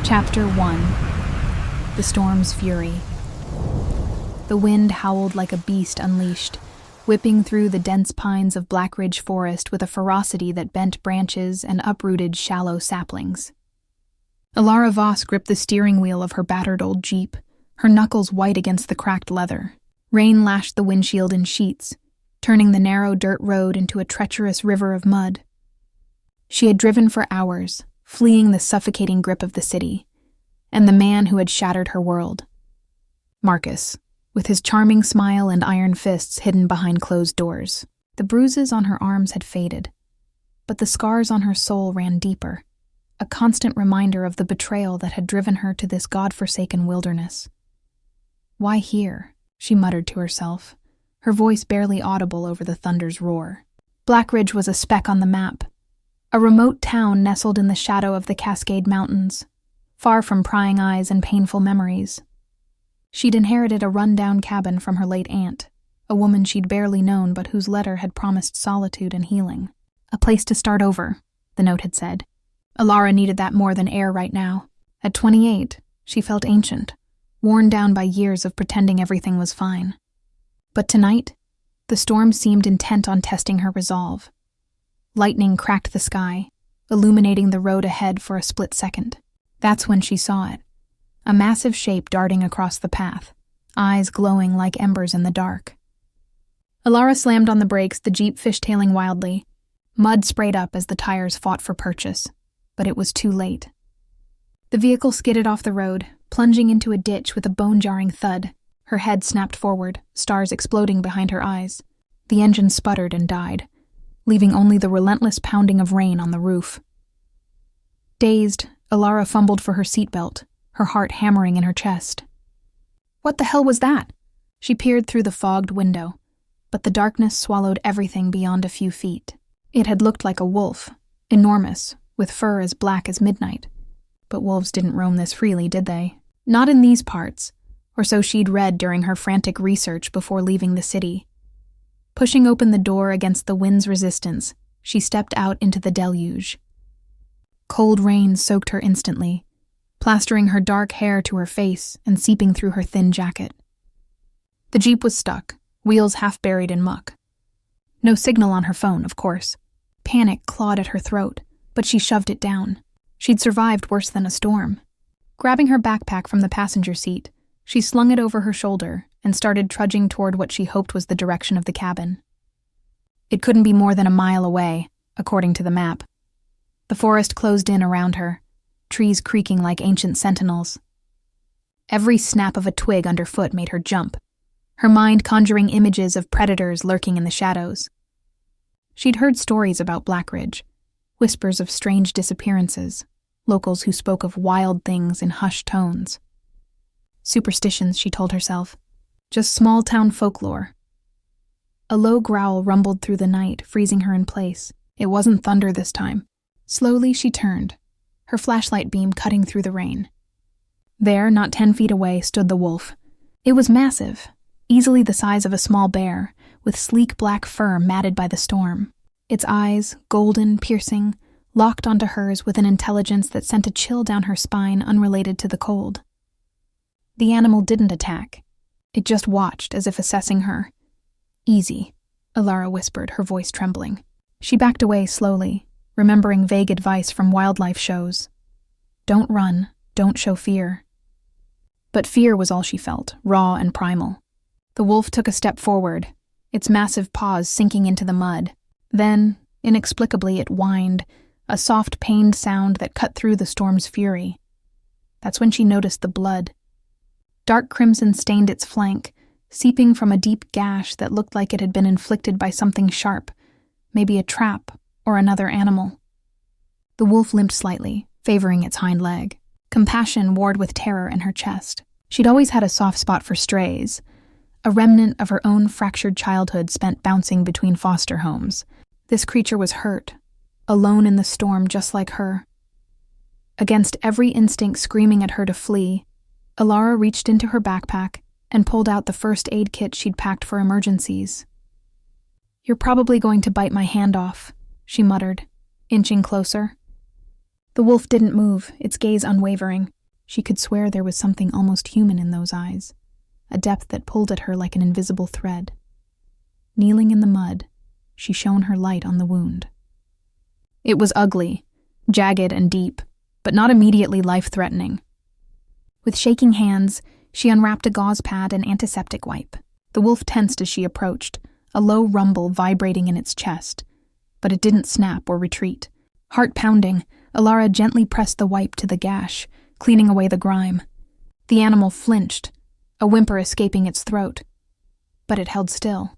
Chapter 1. The Storm's Fury. The wind howled like a beast unleashed, whipping through the dense pines of Blackridge forest with a ferocity that bent branches and uprooted shallow saplings. Elara Voss gripped the steering wheel of her battered old Jeep, her knuckles white against the cracked leather. Rain lashed the windshield in sheets, turning the narrow dirt road into a treacherous river of mud. She had driven for hours, fleeing the suffocating grip of the city, and the man who had shattered her world. Marcus, with his charming smile and iron fists hidden behind closed doors. The bruises on her arms had faded, but the scars on her soul ran deeper, a constant reminder of the betrayal that had driven her to this god-forsaken wilderness. "Why here?" she muttered to herself, her voice barely audible over the thunder's roar. Blackridge was a speck on the map, a remote town nestled in the shadow of the Cascade Mountains, far from prying eyes and painful memories. She'd inherited a run-down cabin from her late aunt, a woman she'd barely known but whose letter had promised solitude and healing. A place to start over, the note had said. Elara needed that more than air right now. At 28, she felt ancient, worn down by years of pretending everything was fine. But tonight, the storm seemed intent on testing her resolve. Lightning cracked the sky, illuminating the road ahead for a split second. That's when she saw it. A massive shape darting across the path, eyes glowing like embers in the dark. Elara slammed on the brakes, the Jeep fishtailing wildly. Mud sprayed up as the tires fought for purchase, but it was too late. The vehicle skidded off the road, plunging into a ditch with a bone-jarring thud. Her head snapped forward, stars exploding behind her eyes. The engine sputtered and died, leaving only the relentless pounding of rain on the roof. Dazed, Elara fumbled for her seatbelt, her heart hammering in her chest. What the hell was that? She peered through the fogged window, but the darkness swallowed everything beyond a few feet. It had looked like a wolf, enormous, with fur as black as midnight. But wolves didn't roam this freely, did they? Not in these parts, or so she'd read during her frantic research before leaving the city. Pushing open the door against the wind's resistance, she stepped out into the deluge. Cold rain soaked her instantly, plastering her dark hair to her face and seeping through her thin jacket. The Jeep was stuck, wheels half buried in muck. No signal on her phone, of course. Panic clawed at her throat, but she shoved it down. She'd survived worse than a storm. Grabbing her backpack from the passenger seat, she slung it over her shoulder and started trudging toward what she hoped was the direction of the cabin. It couldn't be more than a mile away, according to the map. The forest closed in around her, trees creaking like ancient sentinels. Every snap of a twig underfoot made her jump, her mind conjuring images of predators lurking in the shadows. She'd heard stories about Blackridge, whispers of strange disappearances, locals who spoke of wild things in hushed tones. Superstitions, she told herself. Just small-town folklore. A low growl rumbled through the night, freezing her in place. It wasn't thunder this time. Slowly she turned, her flashlight beam cutting through the rain. There, not 10 feet away, stood the wolf. It was massive, easily the size of a small bear, with sleek black fur matted by the storm. Its eyes, golden, piercing, locked onto hers with an intelligence that sent a chill down her spine unrelated to the cold. The animal didn't attack. It just watched, as if assessing her. "Easy," Elara whispered, her voice trembling. She backed away slowly, remembering vague advice from wildlife shows. Don't run, don't show fear. But fear was all she felt, raw and primal. The wolf took a step forward, its massive paws sinking into the mud. Then, inexplicably, it whined, a soft, pained sound that cut through the storm's fury. That's when she noticed the blood. Dark crimson stained its flank, seeping from a deep gash that looked like it had been inflicted by something sharp, maybe a trap or another animal. The wolf limped slightly, favoring its hind leg. Compassion warred with terror in her chest. She'd always had a soft spot for strays, a remnant of her own fractured childhood spent bouncing between foster homes. This creature was hurt, alone in the storm just like her. Against every instinct screaming at her to flee, Elara reached into her backpack and pulled out the first aid kit she'd packed for emergencies. "You're probably going to bite my hand off," she muttered, inching closer. The wolf didn't move, its gaze unwavering. She could swear there was something almost human in those eyes, a depth that pulled at her like an invisible thread. Kneeling in the mud, she shone her light on the wound. It was ugly, jagged and deep, but not immediately life-threatening. With shaking hands, she unwrapped a gauze pad and antiseptic wipe. The wolf tensed as she approached, a low rumble vibrating in its chest, but it didn't snap or retreat. Heart pounding, Elara gently pressed the wipe to the gash, cleaning away the grime. The animal flinched, a whimper escaping its throat, but it held still.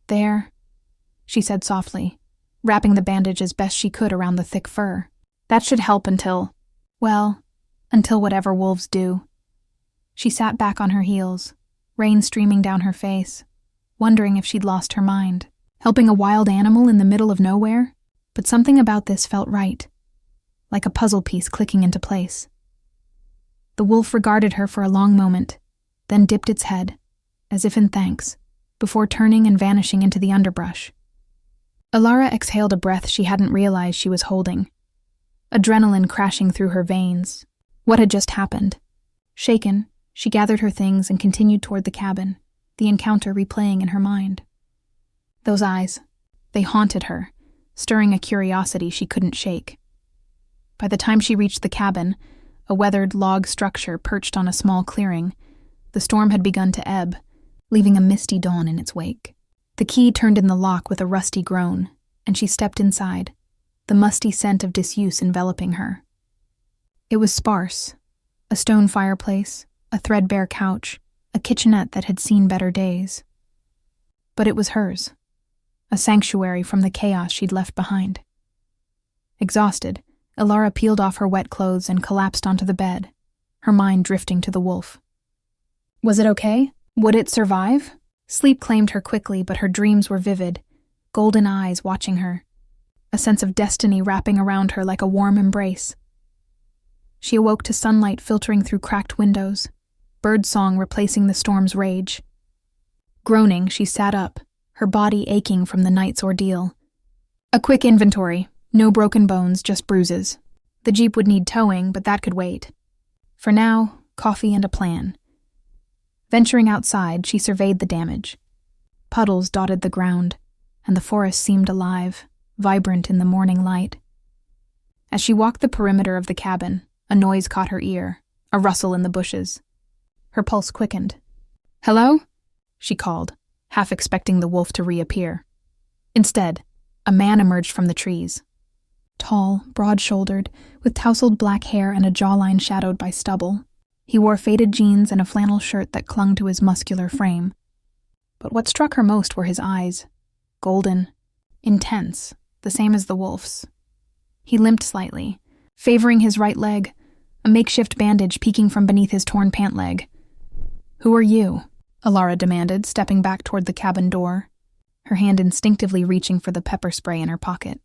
"There," she said softly, wrapping the bandage as best she could around the thick fur. "That should help until whatever wolves do." She sat back on her heels, rain streaming down her face, wondering if she'd lost her mind. Helping a wild animal in the middle of nowhere? But something about this felt right, like a puzzle piece clicking into place. The wolf regarded her for a long moment, then dipped its head, as if in thanks, before turning and vanishing into the underbrush. Elara exhaled a breath she hadn't realized she was holding, adrenaline crashing through her veins. What had just happened? Shaken, she gathered her things and continued toward the cabin, the encounter replaying in her mind. Those eyes, they haunted her, stirring a curiosity she couldn't shake. By the time she reached the cabin, a weathered log structure perched on a small clearing, the storm had begun to ebb, leaving a misty dawn in its wake. The key turned in the lock with a rusty groan, and she stepped inside, the musty scent of disuse enveloping her. It was sparse, a stone fireplace, a threadbare couch, a kitchenette that had seen better days. But it was hers, a sanctuary from the chaos she'd left behind. Exhausted, Elara peeled off her wet clothes and collapsed onto the bed, her mind drifting to the wolf. Was it okay? Would it survive? Sleep claimed her quickly, but her dreams were vivid, golden eyes watching her, a sense of destiny wrapping around her like a warm embrace. She awoke to sunlight filtering through cracked windows, birdsong replacing the storm's rage. Groaning, she sat up, her body aching from the night's ordeal. A quick inventory, no broken bones, just bruises. The Jeep would need towing, but that could wait. For now, coffee and a plan. Venturing outside, she surveyed the damage. Puddles dotted the ground, and the forest seemed alive, vibrant in the morning light. As she walked the perimeter of the cabin, a noise caught her ear, a rustle in the bushes. Her pulse quickened. "Hello?" she called, half expecting the wolf to reappear. Instead, a man emerged from the trees. Tall, broad-shouldered, with tousled black hair and a jawline shadowed by stubble. He wore faded jeans and a flannel shirt that clung to his muscular frame. But what struck her most were his eyes. Golden, intense, the same as the wolf's. He limped slightly, favoring his right leg, a makeshift bandage peeking from beneath his torn pant leg. "Who are you?" Elara demanded, stepping back toward the cabin door, her hand instinctively reaching for the pepper spray in her pocket.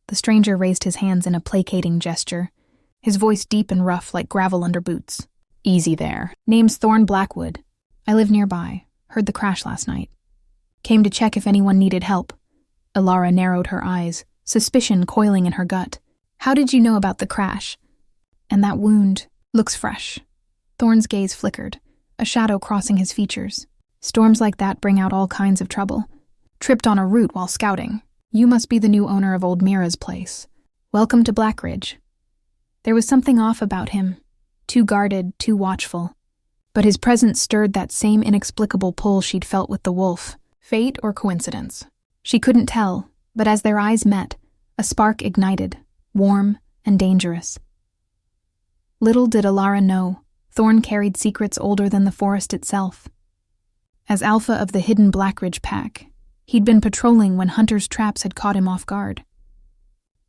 The stranger raised his hands in a placating gesture, his voice deep and rough like gravel under boots. "Easy there. Name's Thorne Blackwood. I live nearby. Heard the crash last night. Came to check if anyone needed help." Elara narrowed her eyes, suspicion coiling in her gut. "How did you know about the crash? And that wound looks fresh." Thorne's gaze flickered, a shadow crossing his features. "Storms like that bring out all kinds of trouble. Tripped on a root while scouting. You must be the new owner of old Mira's place. Welcome to Blackridge." There was something off about him, too guarded, too watchful. But his presence stirred that same inexplicable pull she'd felt with the wolf. Fate or coincidence? She couldn't tell, but as their eyes met, a spark ignited, warm and dangerous. Little did Elara know, Thorne carried secrets older than the forest itself. As alpha of the hidden Blackridge pack, he'd been patrolling when hunters' traps had caught him off guard.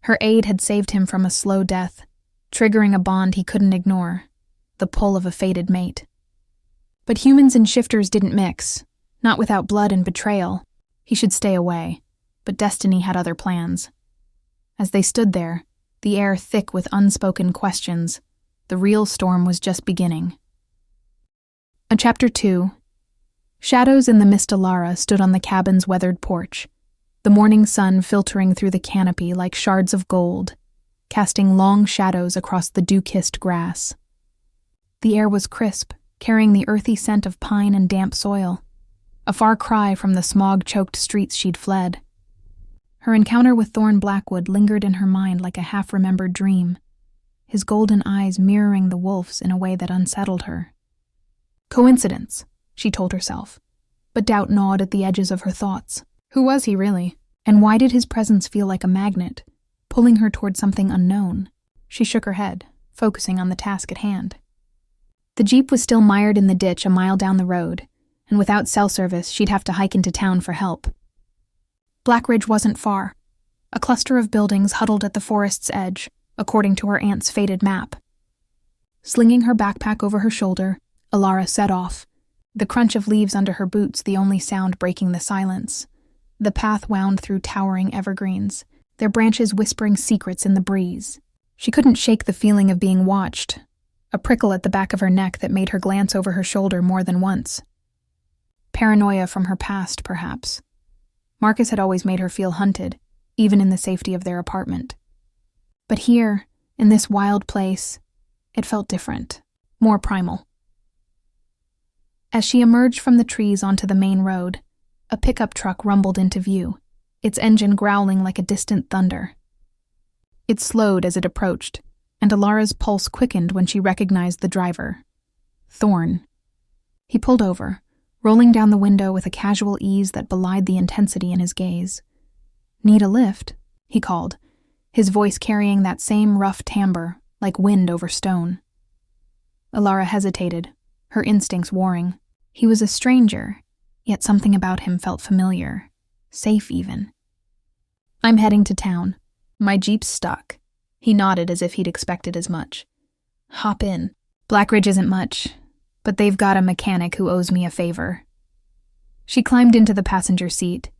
Her aid had saved him from a slow death, triggering a bond he couldn't ignore, the pull of a fated mate. But humans and shifters didn't mix, not without blood and betrayal. He should stay away, but destiny had other plans. As they stood there, the air thick with unspoken questions, the real storm was just beginning. Chapter 2. Shadows in the mist. Elara stood on the cabin's weathered porch, the morning sun filtering through the canopy like shards of gold. casting long shadows across the dew-kissed grass. The air was crisp, carrying the earthy scent of pine and damp soil, a far cry from the smog-choked streets she'd fled. Her encounter with Thorne Blackwood lingered in her mind like a half-remembered dream, his golden eyes mirroring the wolf's in a way that unsettled her. Coincidence, she told herself, but doubt gnawed at the edges of her thoughts. Who was he really? And why did his presence feel like a magnet, pulling her toward something unknown? She shook her head, focusing on the task at hand. The Jeep was still mired in the ditch a mile down the road, and without cell service, she'd have to hike into town for help. Blackridge wasn't far, a cluster of buildings huddled at the forest's edge, according to her aunt's faded map. Slinging her backpack over her shoulder, Elara set off, the crunch of leaves under her boots the only sound breaking the silence. The path wound through towering evergreens, their branches whispering secrets in the breeze. She couldn't shake the feeling of being watched, a prickle at the back of her neck that made her glance over her shoulder more than once. Paranoia from her past, perhaps. Marcus had always made her feel hunted, even in the safety of their apartment. But here, in this wild place, it felt different, more primal. As she emerged from the trees onto the main road, a pickup truck rumbled into view, its engine growling like a distant thunder. It slowed as it approached, and Elara's pulse quickened when she recognized the driver, Thorne. He pulled over, rolling down the window with a casual ease that belied the intensity in his gaze. "Need a lift?" he called, his voice carrying that same rough timbre, like wind over stone. Elara hesitated, her instincts warring. He was a stranger, yet something about him felt familiar, safe even. "I'm heading to town. My Jeep's stuck." He nodded as if he'd expected as much. "Hop in. Blackridge isn't much, but they've got a mechanic who owes me a favor." She climbed into the passenger seat,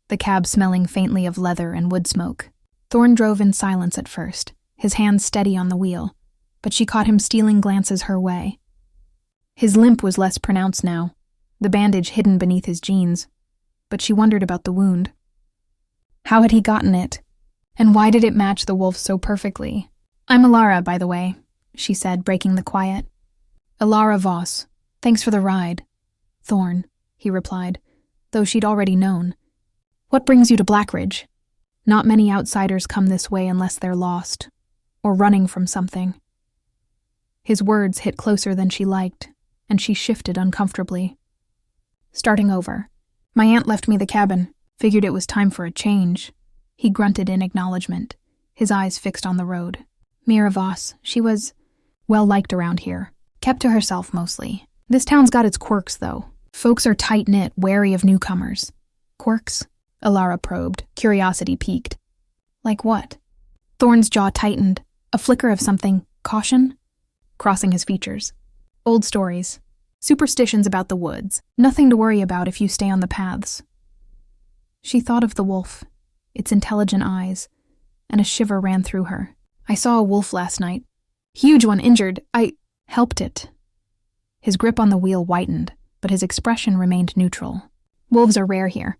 the cab smelling faintly of leather and wood smoke. Thorne drove in silence at first, his hands steady on the wheel, but she caught him stealing glances her way. His limp was less pronounced now, the bandage hidden beneath his jeans, but she wondered about the wound. How had he gotten it? And why did it match the wolf so perfectly? "I'm Elara, by the way," she said, breaking the quiet. "Elara Voss. Thanks for the ride." "Thorne," he replied, though she'd already known. "What brings you to Blackridge?" Not many outsiders come this way unless they're lost, or running from something. His words hit closer than she liked, and she shifted uncomfortably. "Starting over. My aunt left me the cabin, figured it was time for a change." He grunted in acknowledgement, his eyes fixed on the road. "Mira Voss, she was, well liked around here. Kept to herself mostly. This town's got its quirks, though. Folks are tight-knit, wary of newcomers." "Quirks?" Elara probed, curiosity piqued. "Like what?" Thorne's jaw tightened, a flicker of something, caution, crossing his features. "Old stories. Superstitions about the woods. Nothing to worry about if you stay on the paths." She thought of the wolf, its intelligent eyes, and a shiver ran through her. "I saw a wolf last night. Huge one, injured. I helped it." His grip on the wheel whitened, but his expression remained neutral. "Wolves are rare here.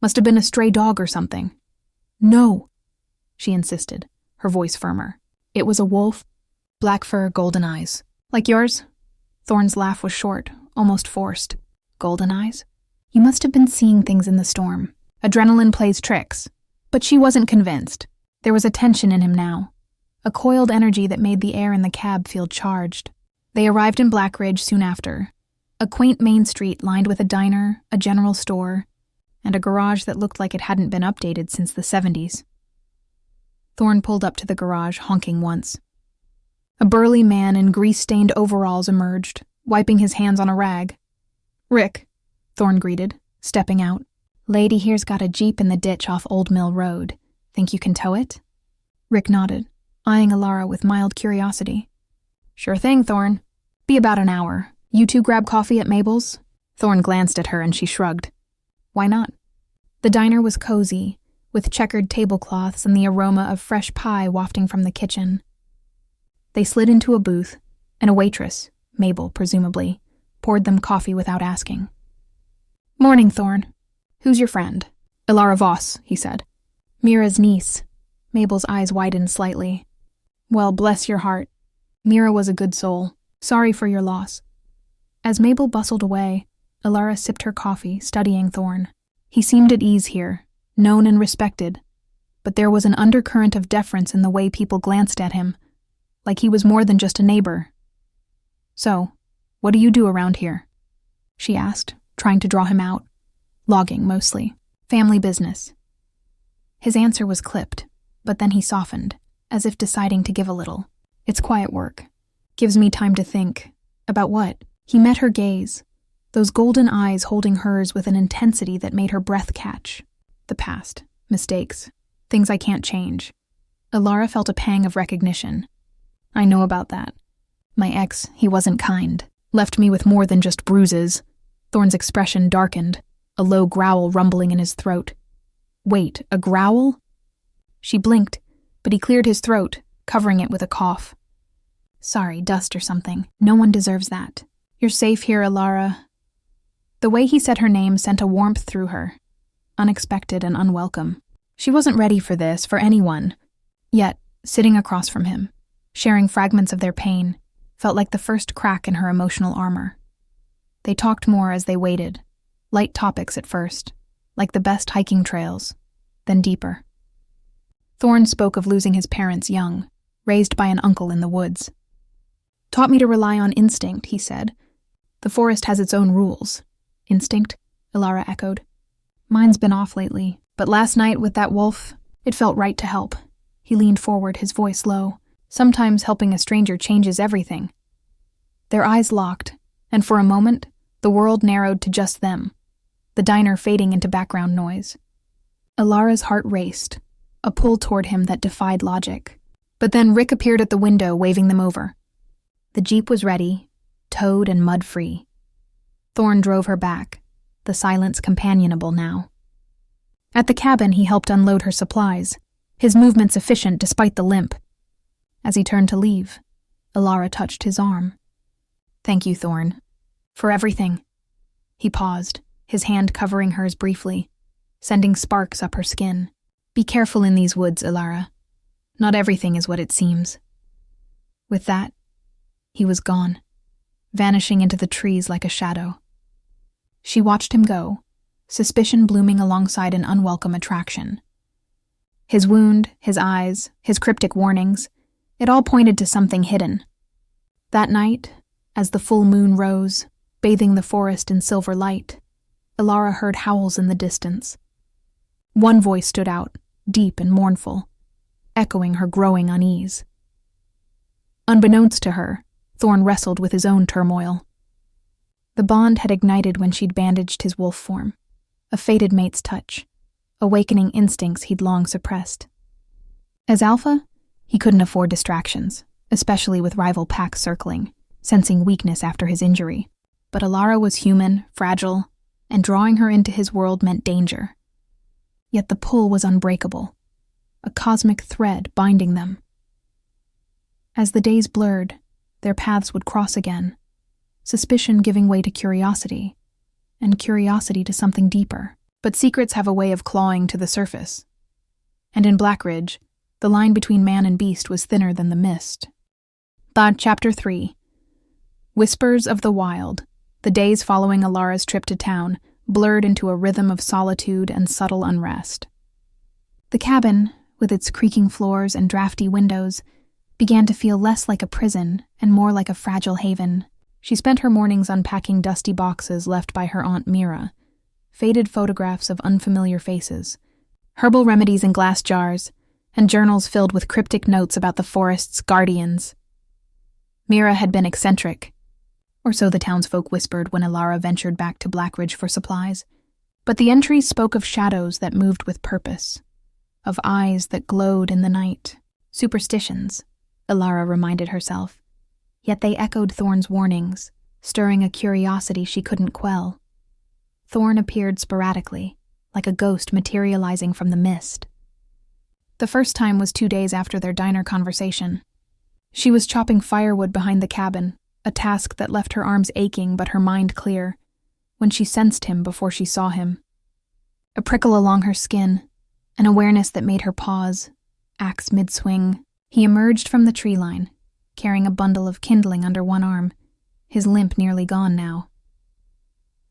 Must have been a stray dog or something." "No," she insisted, her voice firmer. "It was a wolf. Black fur, golden eyes. Like yours?" Thorne's laugh was short, almost forced. "Golden eyes? You must have been seeing things in the storm. Adrenaline plays tricks." But she wasn't convinced. There was a tension in him now, a coiled energy that made the air in the cab feel charged. They arrived in Blackridge soon after, a quaint main street lined with a diner, a general store, and a garage that looked like it hadn't been updated since the 70s. Thorne pulled up to the garage, honking once. A burly man in grease-stained overalls emerged, wiping his hands on a rag. "Rick," Thorne greeted, stepping out. "Lady here's got a Jeep in the ditch off Old Mill Road. Think you can tow it?" Rick nodded, eyeing Elara with mild curiosity. "Sure thing, Thorne. Be about an hour. You two grab coffee at Mabel's?" Thorne glanced at her and she shrugged. "Why not?" The diner was cozy, with checkered tablecloths and the aroma of fresh pie wafting from the kitchen. They slid into a booth, and a waitress, Mabel presumably, poured them coffee without asking. "Morning, Thorne. Who's your friend?" "Elara Voss," he said. "Mira's niece." Mabel's eyes widened slightly. Well, bless your heart. Mira was a good soul. Sorry for your loss. As Mabel bustled away, Elara sipped her coffee, studying Thorne. He seemed at ease here, known and respected, but there was an undercurrent of deference in the way people glanced at him, like he was more than just a neighbor. So, what do you do around here? She asked, trying to draw him out. Logging, mostly. Family business. His answer was clipped, but then he softened, as if deciding to give a little. It's quiet work. Gives me time to think. About what? He met her gaze, those golden eyes holding hers with an intensity that made her breath catch. The past. Mistakes. Things I can't change. Elara felt a pang of recognition. I know about that. My ex, he wasn't kind. Left me with more than just bruises. Thorne's expression darkened, a low growl rumbling in his throat. Wait, a growl? She blinked, but he cleared his throat, covering it with a cough. Sorry, dust or something. No one deserves that. You're safe here, Elara. The way he said her name sent a warmth through her, unexpected and unwelcome. She wasn't ready for this, for anyone. Yet, sitting across from him, sharing fragments of their pain, felt like the first crack in her emotional armor. They talked more as they waited, light topics at first, like the best hiking trails, then deeper. Thorne spoke of losing his parents young, raised by an uncle in the woods. Taught me to rely on instinct, he said. The forest has its own rules. Instinct? Elara echoed. Mine's been off lately, but last night with that wolf, it felt right to help. He leaned forward, his voice low. Sometimes helping a stranger changes everything. Their eyes locked, and for a moment, the world narrowed to just them, the diner fading into background noise. Elara's heart raced, a pull toward him that defied logic. But then Rick appeared at the window, waving them over. The Jeep was ready, towed and mud-free. Thorne drove her back, the silence companionable now. At the cabin, he helped unload her supplies, his movements efficient despite the limp. As he turned to leave, Elara touched his arm. Thank you, Thorne. For everything. He paused, his hand covering hers briefly, sending sparks up her skin. Be careful in these woods, Elara. Not everything is what it seems. With that, he was gone, vanishing into the trees like a shadow. She watched him go, suspicion blooming alongside an unwelcome attraction. His wound, his eyes, his cryptic warnings, it all pointed to something hidden. That night, as the full moon rose, bathing the forest in silver light, Elara heard howls in the distance. One voice stood out, deep and mournful, echoing her growing unease. Unbeknownst to her, Thorne wrestled with his own turmoil. The bond had ignited when she'd bandaged his wolf form, a fated mate's touch, awakening instincts he'd long suppressed. As alpha, he couldn't afford distractions, especially with rival packs circling, sensing weakness after his injury. But Elara was human, fragile, and drawing her into his world meant danger. Yet the pull was unbreakable, a cosmic thread binding them. As the days blurred, their paths would cross again, suspicion giving way to curiosity, and curiosity to something deeper. But secrets have a way of clawing to the surface. And in Blackridge, the line between man and beast was thinner than the mist. Chapter 3. Whispers of the Wild. The days following Elara's trip to town blurred into a rhythm of solitude and subtle unrest. The cabin, with its creaking floors and drafty windows, began to feel less like a prison and more like a fragile haven. She spent her mornings unpacking dusty boxes left by her Aunt Mira, faded photographs of unfamiliar faces, herbal remedies in glass jars, and journals filled with cryptic notes about the forest's guardians. Mira had been eccentric, or so the townsfolk whispered when Elara ventured back to Blackridge for supplies, but the entries spoke of shadows that moved with purpose, of eyes that glowed in the night. Superstitions, Elara reminded herself, yet they echoed Thorne's warnings, stirring a curiosity she couldn't quell. Thorne appeared sporadically, like a ghost materializing from the mist. The first time was 2 days after their diner conversation. She was chopping firewood behind the cabin, a task that left her arms aching but her mind clear, when she sensed him before she saw him. A prickle along her skin, an awareness that made her pause, axe mid-swing, He emerged from the tree line, carrying a bundle of kindling under one arm, his limp nearly gone now.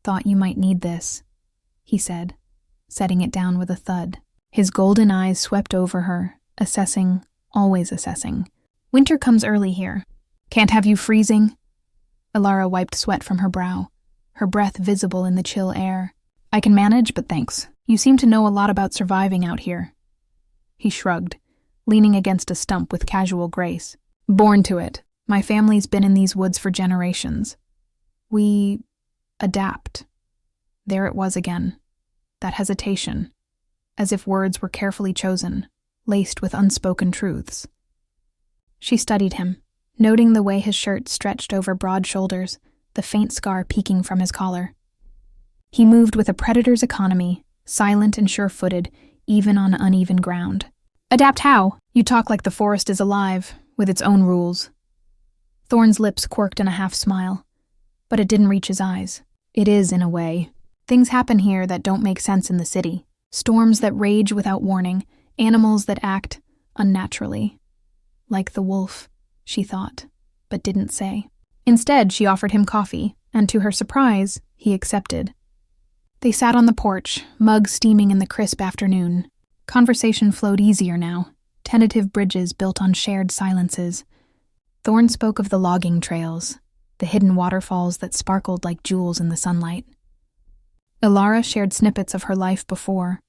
"Thought you might need this," he said, setting it down with a thud. His golden eyes swept over her, assessing, always assessing. "Winter comes early here. Can't have you freezing?" Elara wiped sweat from her brow, her breath visible in the chill air. "I can manage, but thanks. You seem to know a lot about surviving out here." He shrugged, leaning against a stump with casual grace. "Born to it. My family's been in these woods for generations. We adapt." There it was again, that hesitation, as if words were carefully chosen, laced with unspoken truths. She studied him, noting the way his shirt stretched over broad shoulders, the faint scar peeking from his collar. He moved with a predator's economy, silent and sure-footed, even on uneven ground. "Adapt how? You talk like the forest is alive, with its own rules." Thorne's lips quirked in a half-smile, but it didn't reach his eyes. "It is, in a way. Things happen here that don't make sense in the city. Storms that rage without warning, animals that act unnaturally. Like the wolf," she thought, but didn't say. Instead, she offered him coffee, and to her surprise, he accepted. They sat on the porch, mug steaming in the crisp afternoon. Conversation flowed easier now, tentative bridges built on shared silences. Thorne spoke of the logging trails, the hidden waterfalls that sparkled like jewels in the sunlight. Elara shared snippets of her life before.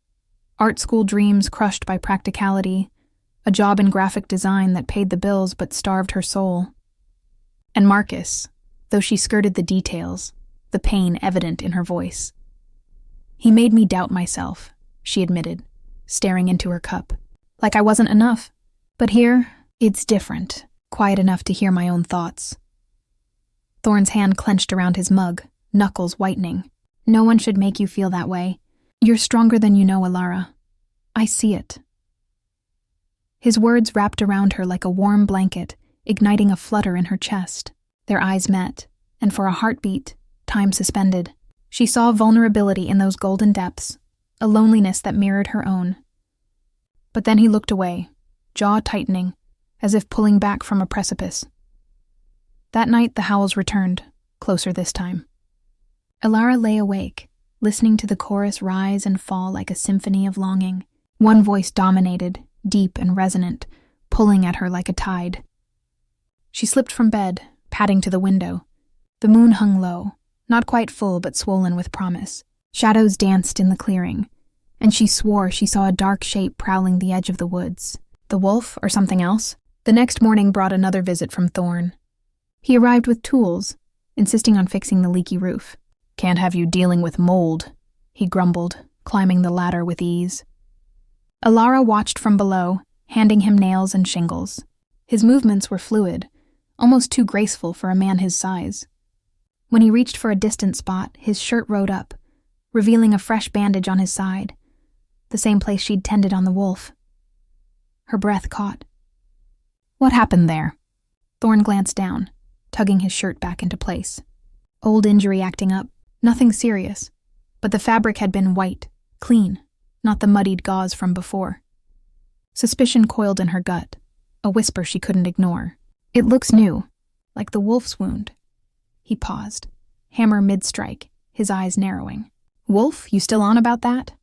Art school dreams crushed by practicality, a job in graphic design that paid the bills but starved her soul. And Marcus, though she skirted the details, the pain evident in her voice. "He made me doubt myself," she admitted, staring into her cup. "Like I wasn't enough. But here, it's different, quiet enough to hear my own thoughts." Thorne's hand clenched around his mug, knuckles whitening. "No one should make you feel that way. You're stronger than you know, Elara. I see it." His words wrapped around her like a warm blanket, igniting a flutter in her chest. Their eyes met, and for a heartbeat, time suspended. She saw vulnerability in those golden depths, a loneliness that mirrored her own. But then he looked away, jaw tightening, as if pulling back from a precipice. That night the howls returned, closer this time. Elara lay awake, listening to the chorus rise and fall like a symphony of longing. One voice dominated, deep and resonant, pulling at her like a tide. She slipped from bed, padding to the window. The moon hung low, not quite full but swollen with promise. Shadows danced in the clearing, and she swore she saw a dark shape prowling the edge of the woods. The wolf or something else? The next morning brought another visit from Thorne. He arrived with tools, insisting on fixing the leaky roof. "Can't have you dealing with mold," he grumbled, climbing the ladder with ease. Elara watched from below, handing him nails and shingles. His movements were fluid, almost too graceful for a man his size. When he reached for a distant spot, his shirt rode up, revealing a fresh bandage on his side, the same place she'd tended on the wolf. Her breath caught. "What happened there?" Thorne glanced down, tugging his shirt back into place. Old injury acting up, nothing serious, but the fabric had been white, clean, not the muddied gauze from before. Suspicion coiled in her gut, a whisper she couldn't ignore. "It looks new, like the wolf's wound." He paused, hammer mid-strike, his eyes narrowing. "Wolf, you still on about that?"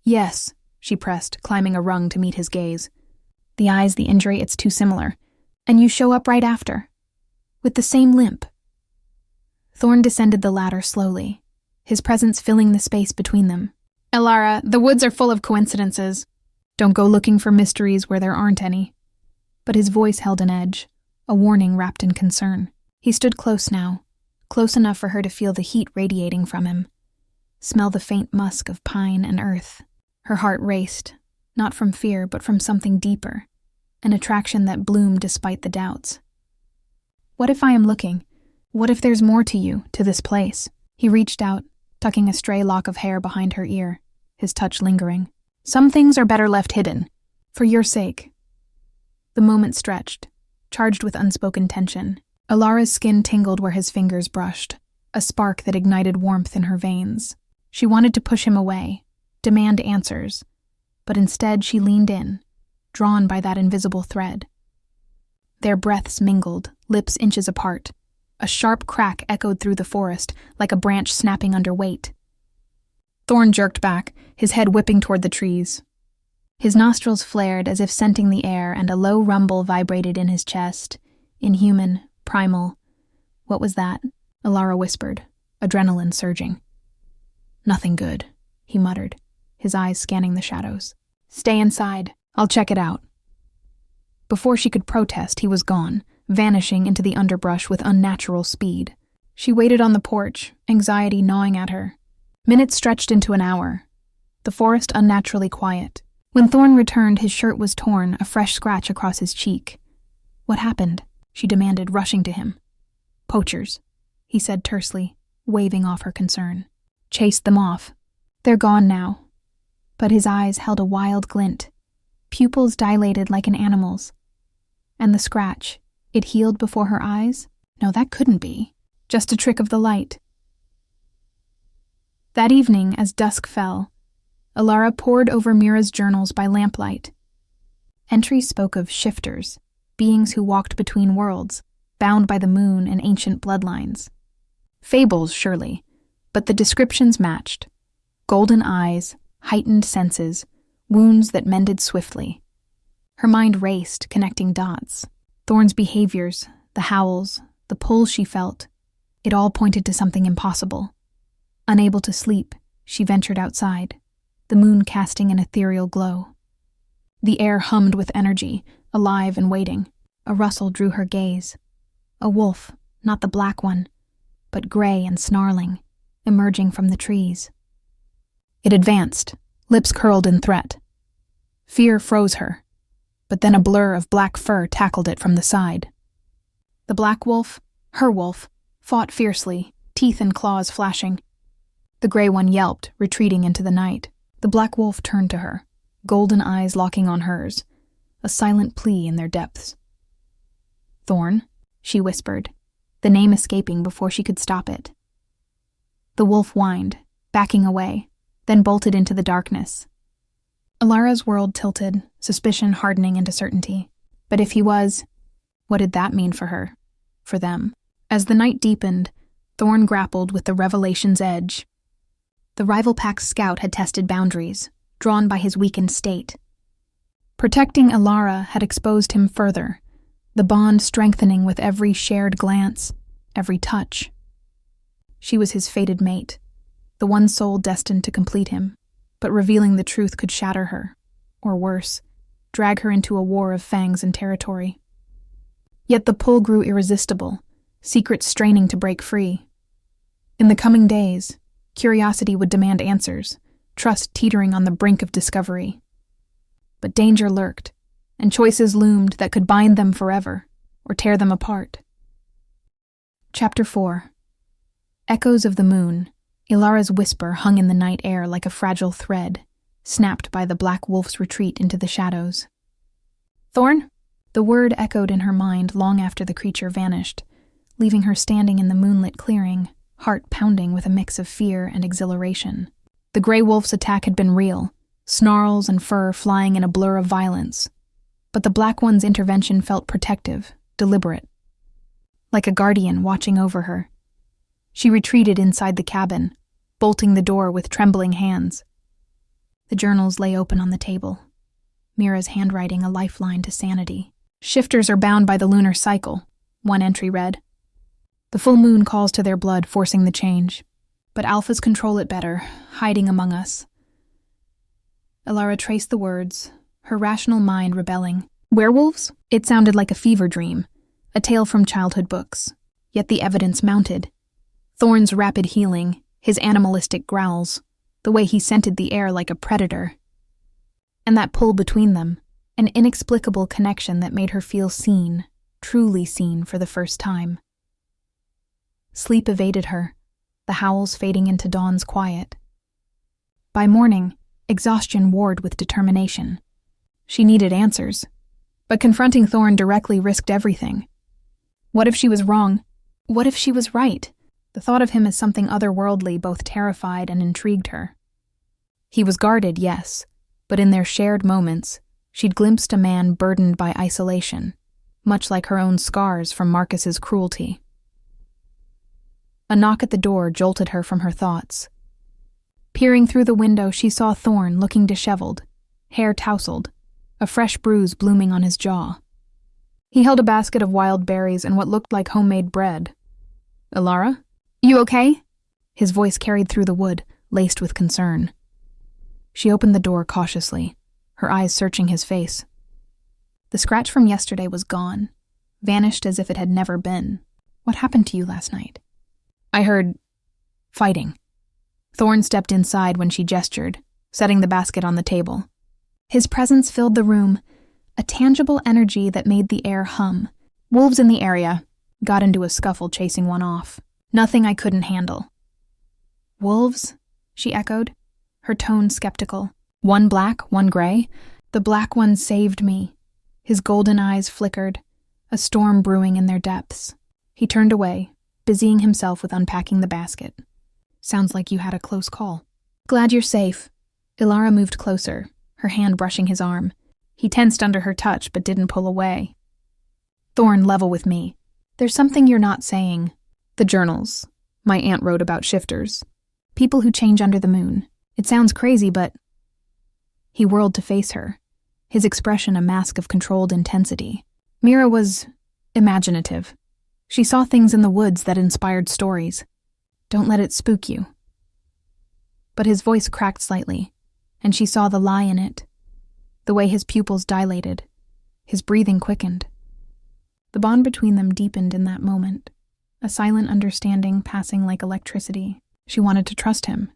"Yes," she pressed, climbing a rung to meet his gaze. "The eyes, the injury, it's too similar. And you show up right after. With the same limp." Thorne descended the ladder slowly, his presence filling the space between them. "Elara, the woods are full of coincidences. Don't go looking for mysteries where there aren't any." But his voice held an edge, a warning wrapped in concern. He stood close now, close enough for her to feel the heat radiating from him, smell the faint musk of pine and earth. Her heart raced, not from fear but from something deeper, an attraction that bloomed despite the doubts. "What if I am looking? What if there's more to you, to this place?" He reached out, tucking a stray lock of hair behind her ear, his touch lingering. "Some things are better left hidden. For your sake." The moment stretched, charged with unspoken tension. Elara's skin tingled where his fingers brushed, a spark that ignited warmth in her veins. She wanted to push him away, demand answers, but instead she leaned in, drawn by that invisible thread. Their breaths mingled, lips inches apart. A sharp crack echoed through the forest, like a branch snapping under weight. Thorne jerked back, his head whipping toward the trees. His nostrils flared as if scenting the air, and a low rumble vibrated in his chest. Inhuman, primal. What was that? Elara whispered, adrenaline surging. Nothing good, he muttered, his eyes scanning the shadows. Stay inside. I'll check it out. Before she could protest, he was gone, vanishing into the underbrush with unnatural speed. She waited on the porch, anxiety gnawing at her. Minutes stretched into an hour. The forest unnaturally quiet. When Thorne returned, his shirt was torn, a fresh scratch across his cheek. What happened? She demanded, rushing to him. Poachers, he said tersely, waving off her concern. Chased them off. They're gone now. But his eyes held a wild glint, pupils dilated like an animal's. And the scratch, it healed before her eyes? No, that couldn't be. Just a trick of the light. That evening, as dusk fell, Elara pored over Mira's journals by lamplight. Entries spoke of shifters, beings who walked between worlds, bound by the moon and ancient bloodlines. Fables, surely, but the descriptions matched. Golden eyes, heightened senses, wounds that mended swiftly. Her mind raced, connecting dots. Thorne's behaviors, the howls, the pull she felt, it all pointed to something impossible. Unable to sleep, she ventured outside, the moon casting an ethereal glow. The air hummed with energy, alive and waiting. A rustle drew her gaze. A wolf, not the black one, but gray and snarling, emerging from the trees. It advanced, lips curled in threat. Fear froze her, but then a blur of black fur tackled it from the side. The black wolf, her wolf, fought fiercely, teeth and claws flashing. The gray one yelped, retreating into the night. The black wolf turned to her, golden eyes locking on hers, a silent plea in their depths. Thorne, she whispered, the name escaping before she could stop it. The wolf whined, backing away, then bolted into the darkness. Elara's world tilted, suspicion hardening into certainty. But if he was, what did that mean for her? For them? As the night deepened, Thorne grappled with the revelation's edge. The rival pack's scout had tested boundaries, drawn by his weakened state. Protecting Elara had exposed him further, the bond strengthening with every shared glance, every touch. She was his fated mate, the one soul destined to complete him, but revealing the truth could shatter her, or worse, drag her into a war of fangs and territory. Yet the pull grew irresistible, secrets straining to break free. In the coming days, curiosity would demand answers, trust teetering on the brink of discovery. But danger lurked, and choices loomed that could bind them forever, or tear them apart. Chapter 4. Echoes of the moon. Elara's whisper hung in the night air like a fragile thread, snapped by the black wolf's retreat into the shadows. Thorne? The word echoed in her mind long after the creature vanished, leaving her standing in the moonlit clearing, heart pounding with a mix of fear and exhilaration. The gray wolf's attack had been real, snarls and fur flying in a blur of violence. But the black one's intervention felt protective, deliberate. Like a guardian watching over her. She retreated inside the cabin, bolting the door with trembling hands. The journals lay open on the table, Mira's handwriting a lifeline to sanity. Shifters are bound by the lunar cycle, one entry read. The full moon calls to their blood, forcing the change. But alphas control it better, hiding among us. Elara traced the words, her rational mind rebelling. Werewolves? It sounded like a fever dream, a tale from childhood books. Yet the evidence mounted. Thorne's rapid healing, his animalistic growls, the way he scented the air like a predator. And that pull between them, an inexplicable connection that made her feel seen, truly seen for the first time. Sleep evaded her, the howls fading into dawn's quiet. By morning, exhaustion warred with determination. She needed answers, but confronting Thorne directly risked everything. What if she was wrong? What if she was right? The thought of him as something otherworldly both terrified and intrigued her. He was guarded, yes, but in their shared moments, she'd glimpsed a man burdened by isolation, much like her own scars from Marcus's cruelty. A knock at the door jolted her from her thoughts. Peering through the window, she saw Thorne looking disheveled, hair tousled, a fresh bruise blooming on his jaw. He held a basket of wild berries and what looked like homemade bread. "Elara? You okay?" His voice carried through the wood, laced with concern. She opened the door cautiously, her eyes searching his face. The scratch from yesterday was gone, vanished as if it had never been. "What happened to you last night?" "I heard fighting." Thorne stepped inside when she gestured, setting the basket on the table. His presence filled the room, a tangible energy that made the air hum. "Wolves in the area. Got into a scuffle chasing one off. Nothing I couldn't handle." "Wolves?" she echoed, her tone skeptical. "One black, one gray? The black one saved me." His golden eyes flickered, a storm brewing in their depths. He turned away, busying himself with unpacking the basket. "Sounds like you had a close call." "Glad you're safe." Elara moved closer, her hand brushing his arm. He tensed under her touch but didn't pull away. "Thorne, level with me. There's something you're not saying." "The journals. My aunt wrote about shifters. People who change under the moon. It sounds crazy, but..." He whirled to face her, his expression a mask of controlled intensity. Mira was imaginative. She saw things in the woods that inspired stories. "Don't let it spook you." But his voice cracked slightly, and she saw the lie in it. The way his pupils dilated, his breathing quickened. The bond between them deepened in that moment, a silent understanding passing like electricity. She wanted to trust him,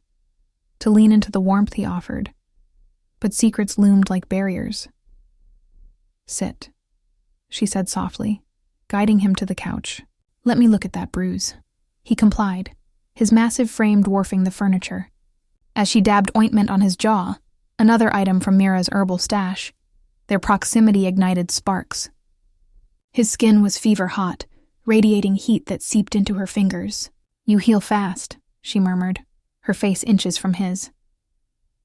to lean into the warmth he offered, but secrets loomed like barriers. "Sit," she said softly, guiding him to the couch. "Let me look at that bruise." He complied, his massive frame dwarfing the furniture. As she dabbed ointment on his jaw, another item from Mira's herbal stash, their proximity ignited sparks. His skin was fever-hot, radiating heat that seeped into her fingers. "You heal fast," she murmured, her face inches from his.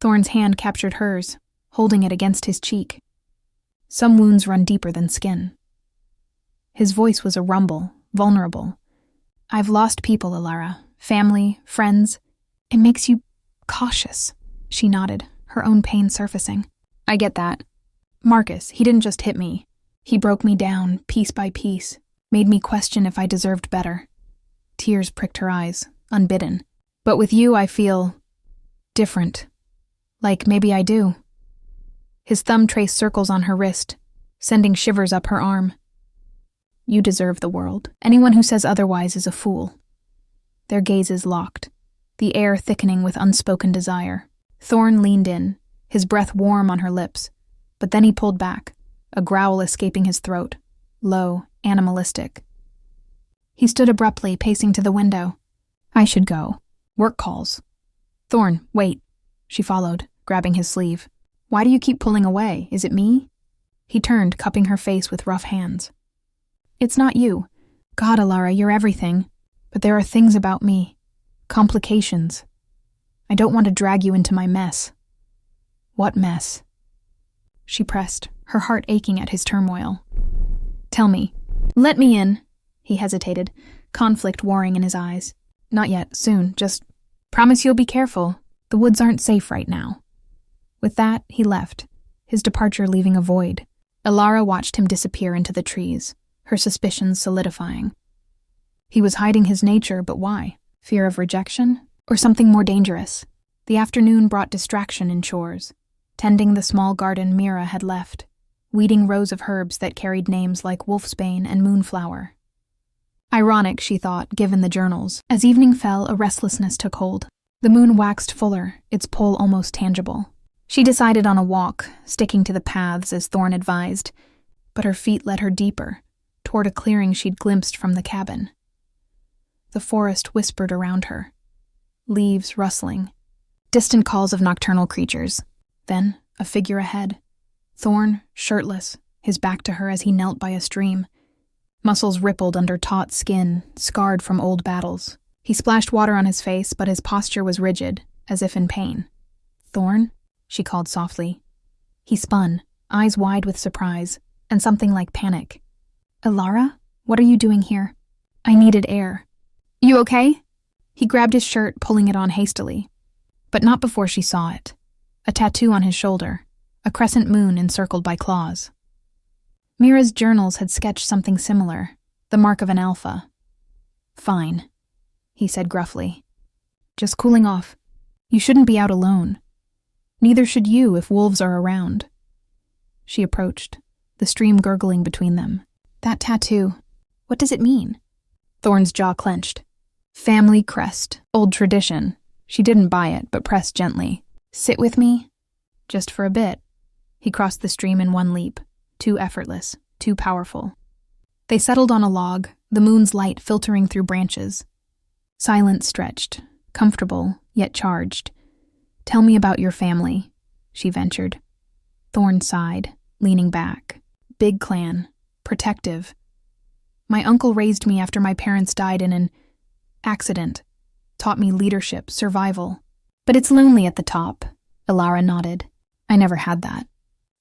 Thorne's hand captured hers, holding it against his cheek. "Some wounds run deeper than skin." His voice was a rumble, vulnerable. "I've lost people, Elara. Family, friends. It makes you cautious." She nodded, her own pain surfacing. "I get that. Marcus, he didn't just hit me. He broke me down, piece by piece, made me question if I deserved better." Tears pricked her eyes, unbidden. "But with you, I feel different. Like maybe I do." His thumb traced circles on her wrist, sending shivers up her arm. "You deserve the world. Anyone who says otherwise is a fool." Their gazes locked, the air thickening with unspoken desire. Thorne leaned in, his breath warm on her lips, but then he pulled back, a growl escaping his throat, low, animalistic. He stood abruptly, pacing to the window. "I should go. Work calls." "Thorne, wait." She followed, grabbing his sleeve. "Why do you keep pulling away? Is it me?" He turned, cupping her face with rough hands. "It's not you. God, Elara, you're everything. But there are things about me. Complications. I don't want to drag you into my mess." "What mess?" She pressed, her heart aching at his turmoil. "Tell me." "Let me in." He hesitated, conflict warring in his eyes. "Not yet, soon, just promise you'll be careful. The woods aren't safe right now." With that, he left, his departure leaving a void. Elara watched him disappear into the trees, her suspicions solidifying. He was hiding his nature, but why? Fear of rejection? Or something more dangerous? The afternoon brought distraction in chores, tending the small garden Mira had left, weeding rows of herbs that carried names like wolfsbane and moonflower. Ironic, she thought, given the journals. As evening fell, a restlessness took hold. The moon waxed fuller, its pull almost tangible. She decided on a walk, sticking to the paths as Thorne advised, but her feet led her deeper, toward a clearing she'd glimpsed from the cabin. The forest whispered around her, leaves rustling, distant calls of nocturnal creatures. Then, a figure ahead. Thorne, shirtless, his back to her as he knelt by a stream. Muscles rippled under taut skin, scarred from old battles. He splashed water on his face, but his posture was rigid, as if in pain. "Thorne?" she called softly. He spun, eyes wide with surprise, and something like panic. Elara, what are you doing here? I needed air. You okay? He grabbed his shirt, pulling it on hastily. But not before she saw it. A tattoo on his shoulder, a crescent moon encircled by claws. Mira's journals had sketched something similar, the mark of an alpha. Fine, he said gruffly. Just cooling off. You shouldn't be out alone. Neither should you if wolves are around. She approached, the stream gurgling between them. That tattoo, what does it mean? Thorne's jaw clenched. Family crest, old tradition. She didn't buy it, but pressed gently. Sit with me? Just for a bit. He crossed the stream in one leap, too effortless, too powerful. They settled on a log, the moon's light filtering through branches. Silence stretched, comfortable, yet charged. Tell me about your family, she ventured. Thorne sighed, leaning back. Big clan, protective. My uncle raised me after my parents died in an accident. Taught me leadership, survival. But it's lonely at the top, Elara nodded. I never had that.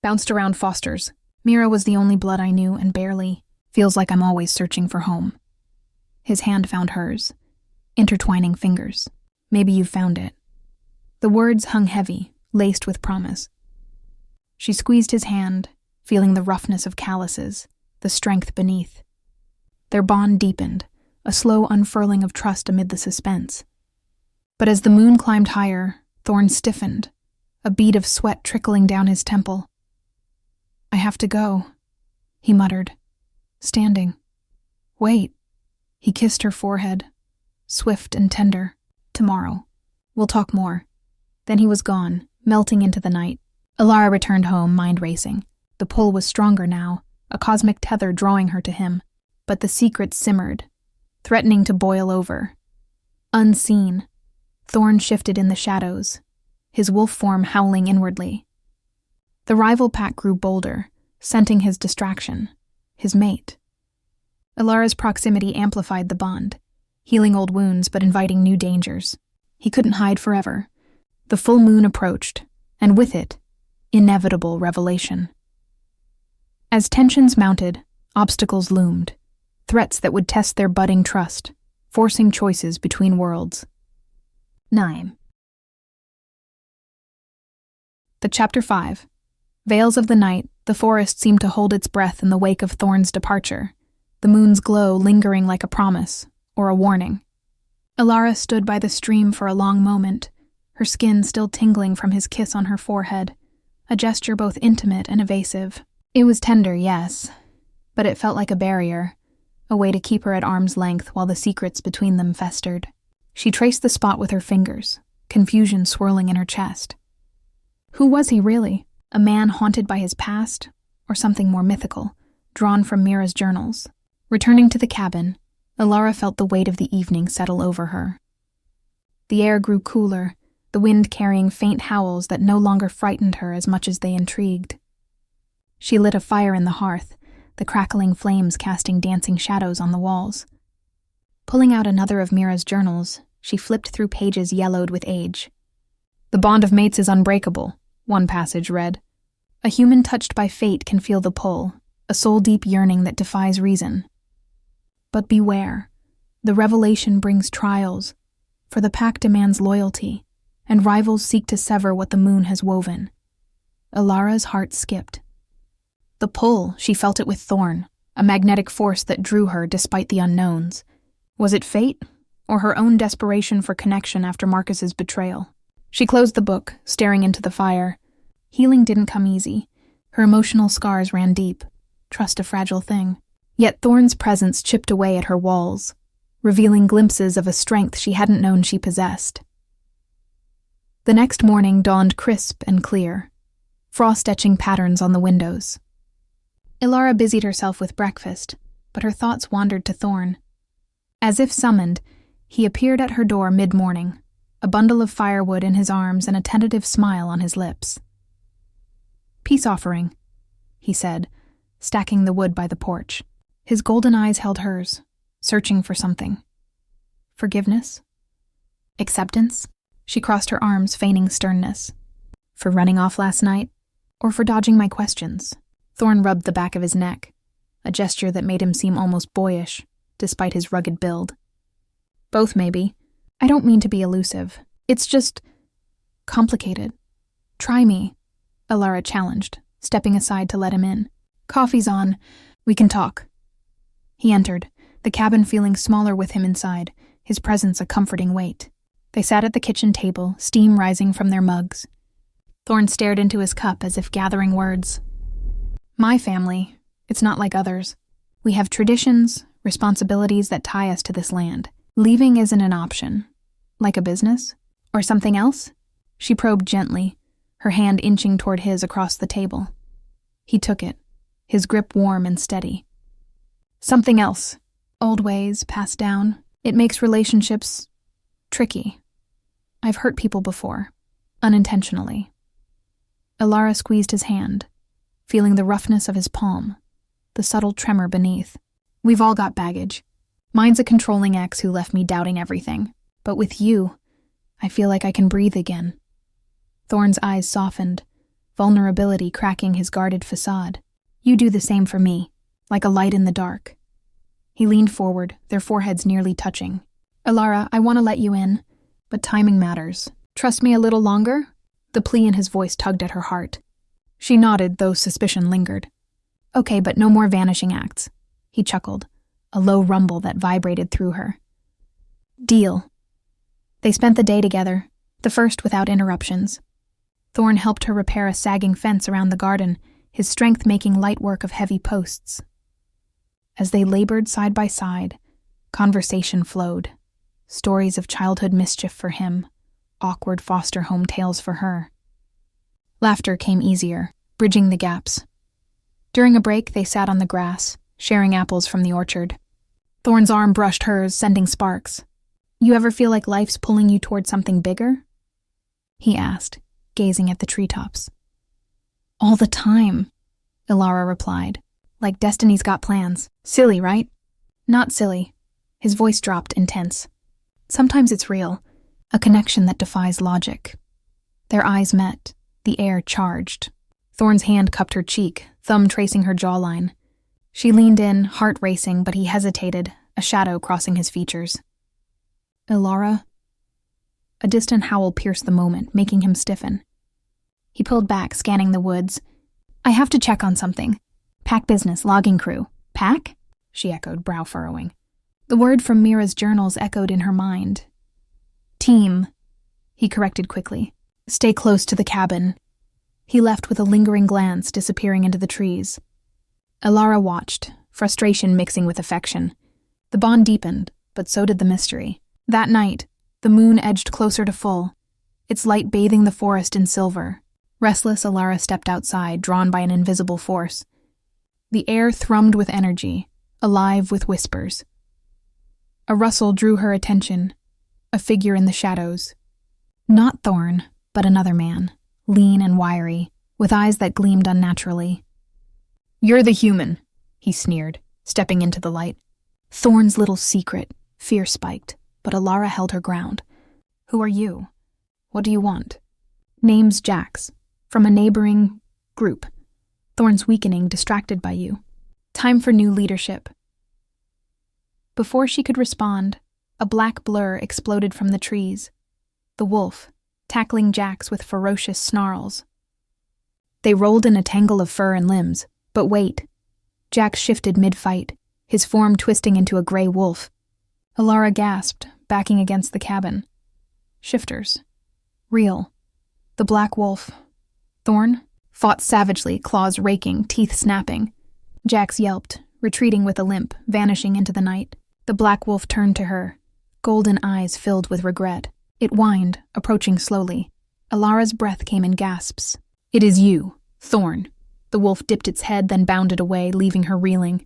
Bounced around fosters. Mira was the only blood I knew, and barely. Feels like I'm always searching for home. His hand found hers, intertwining fingers. Maybe you've found it. The words hung heavy, laced with promise. She squeezed his hand, feeling the roughness of calluses, the strength beneath. Their bond deepened, a slow unfurling of trust amid the suspense. But as the moon climbed higher, Thorne stiffened, a bead of sweat trickling down his temple. I have to go, he muttered, standing. Wait. He kissed her forehead, swift and tender. Tomorrow. We'll talk more. Then he was gone, melting into the night. Elara returned home, mind racing. The pull was stronger now, a cosmic tether drawing her to him. But the secret simmered, threatening to boil over. Unseen, Thorne shifted in the shadows, his wolf form howling inwardly. The rival pack grew bolder, scenting his distraction, his mate. Elara's proximity amplified the bond, healing old wounds but inviting new dangers. He couldn't hide forever. The full moon approached, and with it, inevitable revelation. As tensions mounted, obstacles loomed, threats that would test their budding trust, forcing choices between worlds. 9. The Chapter 5. Veils of the night, the forest seemed to hold its breath in the wake of Thorne's departure, the moon's glow lingering like a promise, or a warning. Elara stood by the stream for a long moment, her skin still tingling from his kiss on her forehead, a gesture both intimate and evasive. It was tender, yes, but it felt like a barrier, a way to keep her at arm's length while the secrets between them festered. She traced the spot with her fingers, confusion swirling in her chest. Who was he really? A man haunted by his past, or something more mythical, drawn from Mira's journals? Returning to the cabin, Elara felt the weight of the evening settle over her. The air grew cooler, the wind carrying faint howls that no longer frightened her as much as they intrigued. She lit a fire in the hearth, the crackling flames casting dancing shadows on the walls. Pulling out another of Mira's journals, she flipped through pages yellowed with age. The bond of mates is unbreakable, one passage read. A human touched by fate can feel the pull, a soul-deep yearning that defies reason. But beware, the revelation brings trials, for the pack demands loyalty, and rivals seek to sever what the moon has woven. Elara's heart skipped. The pull, she felt it with Thorne, a magnetic force that drew her despite the unknowns. Was it fate, or her own desperation for connection after Marcus's betrayal? She closed the book, staring into the fire. Healing didn't come easy. Her emotional scars ran deep. Trust a fragile thing. Yet Thorne's presence chipped away at her walls, revealing glimpses of a strength she hadn't known she possessed. The next morning dawned crisp and clear, frost-etching patterns on the windows. Elara busied herself with breakfast, but her thoughts wandered to Thorne. As if summoned, he appeared at her door mid-morning, a bundle of firewood in his arms and a tentative smile on his lips. Peace offering, he said, stacking the wood by the porch. His golden eyes held hers, searching for something. Forgiveness? Acceptance? She crossed her arms, feigning sternness. For running off last night? Or for dodging my questions? Thorne rubbed the back of his neck. a gesture that made him seem almost boyish, despite his rugged build. Both, maybe. I don't mean to be elusive. It's just complicated. Try me, Elara challenged, stepping aside to let him in. Coffee's on. We can talk. He entered, the cabin feeling smaller with him inside, his presence a comforting weight. They sat at the kitchen table, steam rising from their mugs. Thorne stared into his cup as if gathering words. My family, it's not like others. We have traditions, responsibilities that tie us to this land. Leaving isn't an option. Like a business? Or something else? She probed gently, her hand inching toward his across the table. He took it, his grip warm and steady. Something else. Old ways, passed down. It makes relationships tricky. I've hurt people before, unintentionally. Elara squeezed his hand, feeling the roughness of his palm, the subtle tremor beneath. We've all got baggage. Mine's a controlling ex who left me doubting everything. But with you, I feel like I can breathe again. Thorne's eyes softened, vulnerability cracking his guarded facade. You do the same for me, like a light in the dark. He leaned forward, their foreheads nearly touching. Elara, I want to let you in, but timing matters. Trust me a little longer? The plea in his voice tugged at her heart. She nodded, though suspicion lingered. Okay, but no more vanishing acts. He chuckled, a low rumble that vibrated through her. Deal. They spent the day together, the first without interruptions. Thorne helped her repair a sagging fence around the garden, his strength making light work of heavy posts. As they labored side by side, conversation flowed. Stories of childhood mischief for him, awkward foster home tales for her. Laughter came easier, bridging the gaps. During a break, they sat on the grass, sharing apples from the orchard. Thorne's arm brushed hers, sending sparks. You ever feel like life's pulling you toward something bigger? He asked, gazing at the treetops. All the time, Elara replied, like destiny's got plans. Silly, right? Not silly. His voice dropped, intense. Sometimes it's real, a connection that defies logic. Their eyes met, the air charged. Thorne's hand cupped her cheek, thumb tracing her jawline. She leaned in, heart racing, but he hesitated, a shadow crossing his features. Elara? A distant howl pierced the moment, making him stiffen. He pulled back, scanning the woods. I have to check on something. Pack business, logging crew. Pack? She echoed, brow furrowing. The word from Mira's journals echoed in her mind. Team, he corrected quickly. Stay close to the cabin. He left with a lingering glance, disappearing into the trees. Elara watched, frustration mixing with affection. The bond deepened, but so did the mystery. That night, the moon edged closer to full, its light bathing the forest in silver. Restless, Elara stepped outside, drawn by an invisible force. The air thrummed with energy, alive with whispers. A rustle drew her attention, a figure in the shadows. Not Thorne, but another man, lean and wiry, with eyes that gleamed unnaturally. You're the human, he sneered, stepping into the light. Thorne's little secret, fear spiked, but Elara held her ground. Who are you? What do you want? Name's Jax, from a neighboring group. Thorne's weakening, distracted by you. Time for new leadership. Before she could respond, a black blur exploded from the trees. The wolf, tackling Jax with ferocious snarls. They rolled in a tangle of fur and limbs, but wait. Jax shifted mid-fight, his form twisting into a gray wolf. Elara gasped, backing against the cabin. Shifters. Real. The black wolf. Thorne fought savagely, claws raking, teeth snapping. Jax yelped, retreating with a limp, vanishing into the night. The black wolf turned to her, golden eyes filled with regret. It whined, approaching slowly. Elara's breath came in gasps. It is you, Thorne. The wolf dipped its head, then bounded away, leaving her reeling.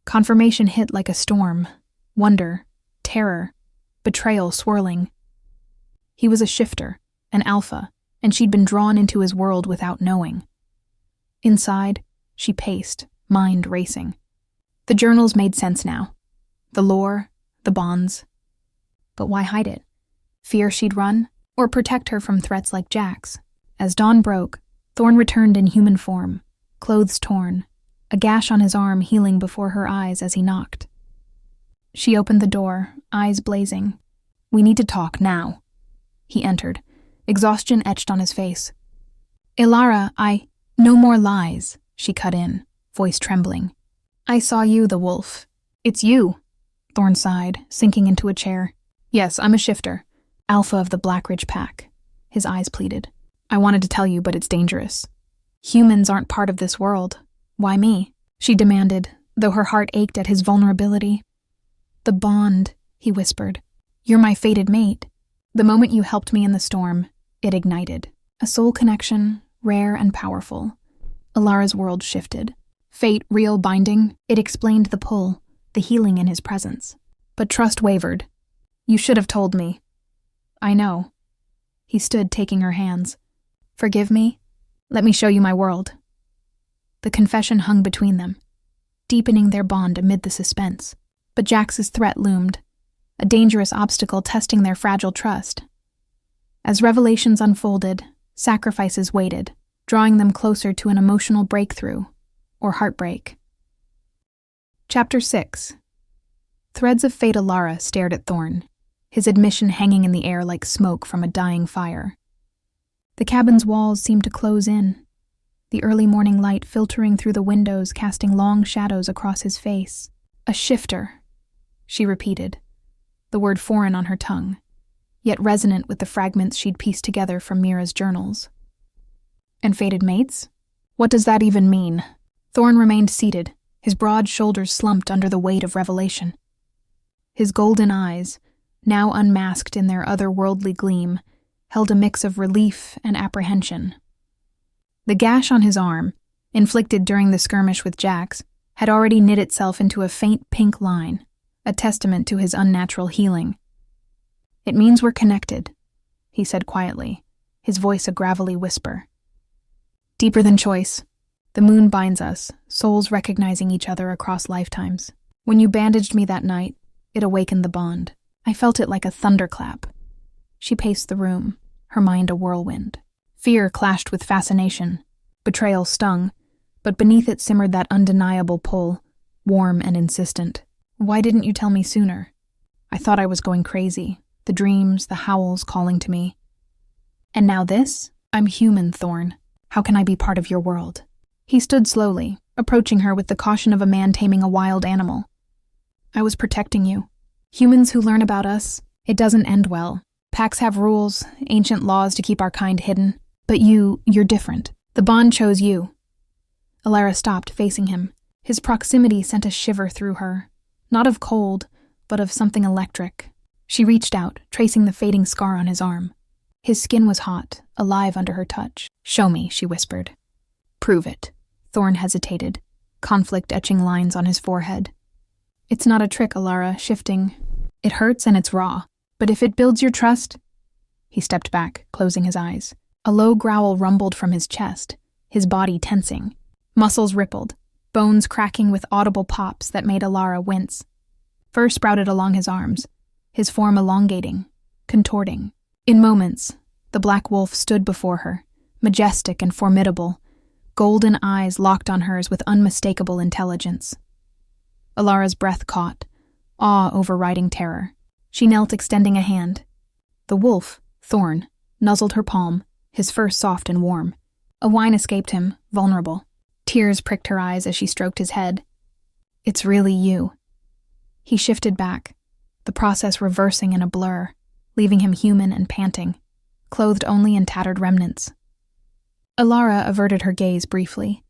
Confirmation hit like a storm. Wonder, terror, betrayal swirling. He was a shifter, an alpha, and she'd been drawn into his world without knowing. Inside, she paced, mind racing. The journals made sense now. The lore, the bonds. But why hide it? Fear she'd run, or protect her from threats like Jax? As dawn broke, Thorne returned in human form, clothes torn, a gash on his arm healing before her eyes as he knocked. She opened the door, eyes blazing. "We need to talk now." He entered, exhaustion etched on his face. "Elara, no more lies," she cut in, voice trembling. "I saw you, the wolf." "It's you," Thorne sighed, sinking into a chair. "Yes, I'm a shifter, alpha of the Blackridge pack." His eyes pleaded. "I wanted to tell you, but it's dangerous. Humans aren't part of this world. Why me?" she demanded, though her heart ached at his vulnerability. "The bond," he whispered. "You're my fated mate. The moment you helped me in the storm, it ignited. A soul connection, rare and powerful." Elara's world shifted. Fate, real binding, it explained the pull, the healing in his presence. But trust wavered. "You should have told me." "I know." He stood, taking her hands. "Forgive me? Let me show you my world." The confession hung between them, deepening their bond amid the suspense. But Jax's threat loomed, a dangerous obstacle testing their fragile trust. As revelations unfolded, sacrifices waited, drawing them closer to an emotional breakthrough, or heartbreak. Chapter 6. Threads of fate. Elara stared at Thorne, his admission hanging in the air like smoke from a dying fire. The cabin's walls seemed to close in, the early morning light filtering through the windows, casting long shadows across his face. "A shifter," she repeated, the word foreign on her tongue, yet resonant with the fragments she'd pieced together from Mira's journals. "And fated mates? What does that even mean?" Thorne remained seated, his broad shoulders slumped under the weight of revelation. His golden eyes, now unmasked in their otherworldly gleam, held a mix of relief and apprehension. The gash on his arm, inflicted during the skirmish with Jax, had already knit itself into a faint pink line, a testament to his unnatural healing. "It means we're connected," he said quietly, his voice a gravelly whisper. "Deeper than choice. The moon binds us, souls recognizing each other across lifetimes. When you bandaged me that night, it awakened the bond. I felt it like a thunderclap." She paced the room, her mind a whirlwind. Fear clashed with fascination. Betrayal stung, but beneath it simmered that undeniable pull, warm and insistent. "Why didn't you tell me sooner? I thought I was going crazy, the dreams, the howls calling to me. And now this? I'm human, Thorne. How can I be part of your world?" He stood slowly, approaching her with the caution of a man taming a wild animal. "I was protecting you. Humans who learn about us, it doesn't end well. Packs have rules, ancient laws to keep our kind hidden. But you're different. The bond chose you." Elara stopped, facing him. His proximity sent a shiver through her, not of cold, but of something electric. She reached out, tracing the fading scar on his arm. His skin was hot, alive under her touch. "Show me," she whispered. "Prove it." Thorne hesitated, conflict etching lines on his forehead. "It's not a trick, Elara, shifting. It hurts and it's raw. But if it builds your trust..." He stepped back, closing his eyes. A low growl rumbled from his chest, his body tensing. Muscles rippled, bones cracking with audible pops that made Elara wince. Fur sprouted along his arms, his form elongating, contorting. In moments, the black wolf stood before her, majestic and formidable, golden eyes locked on hers with unmistakable intelligence. Elara's breath caught, awe overriding terror. She knelt, extending a hand. The wolf, Thorne, nuzzled her palm, his fur soft and warm. A whine escaped him, vulnerable. Tears pricked her eyes as she stroked his head. "It's really you." He shifted back, the process reversing in a blur, leaving him human and panting, clothed only in tattered remnants. Elara averted her gaze briefly,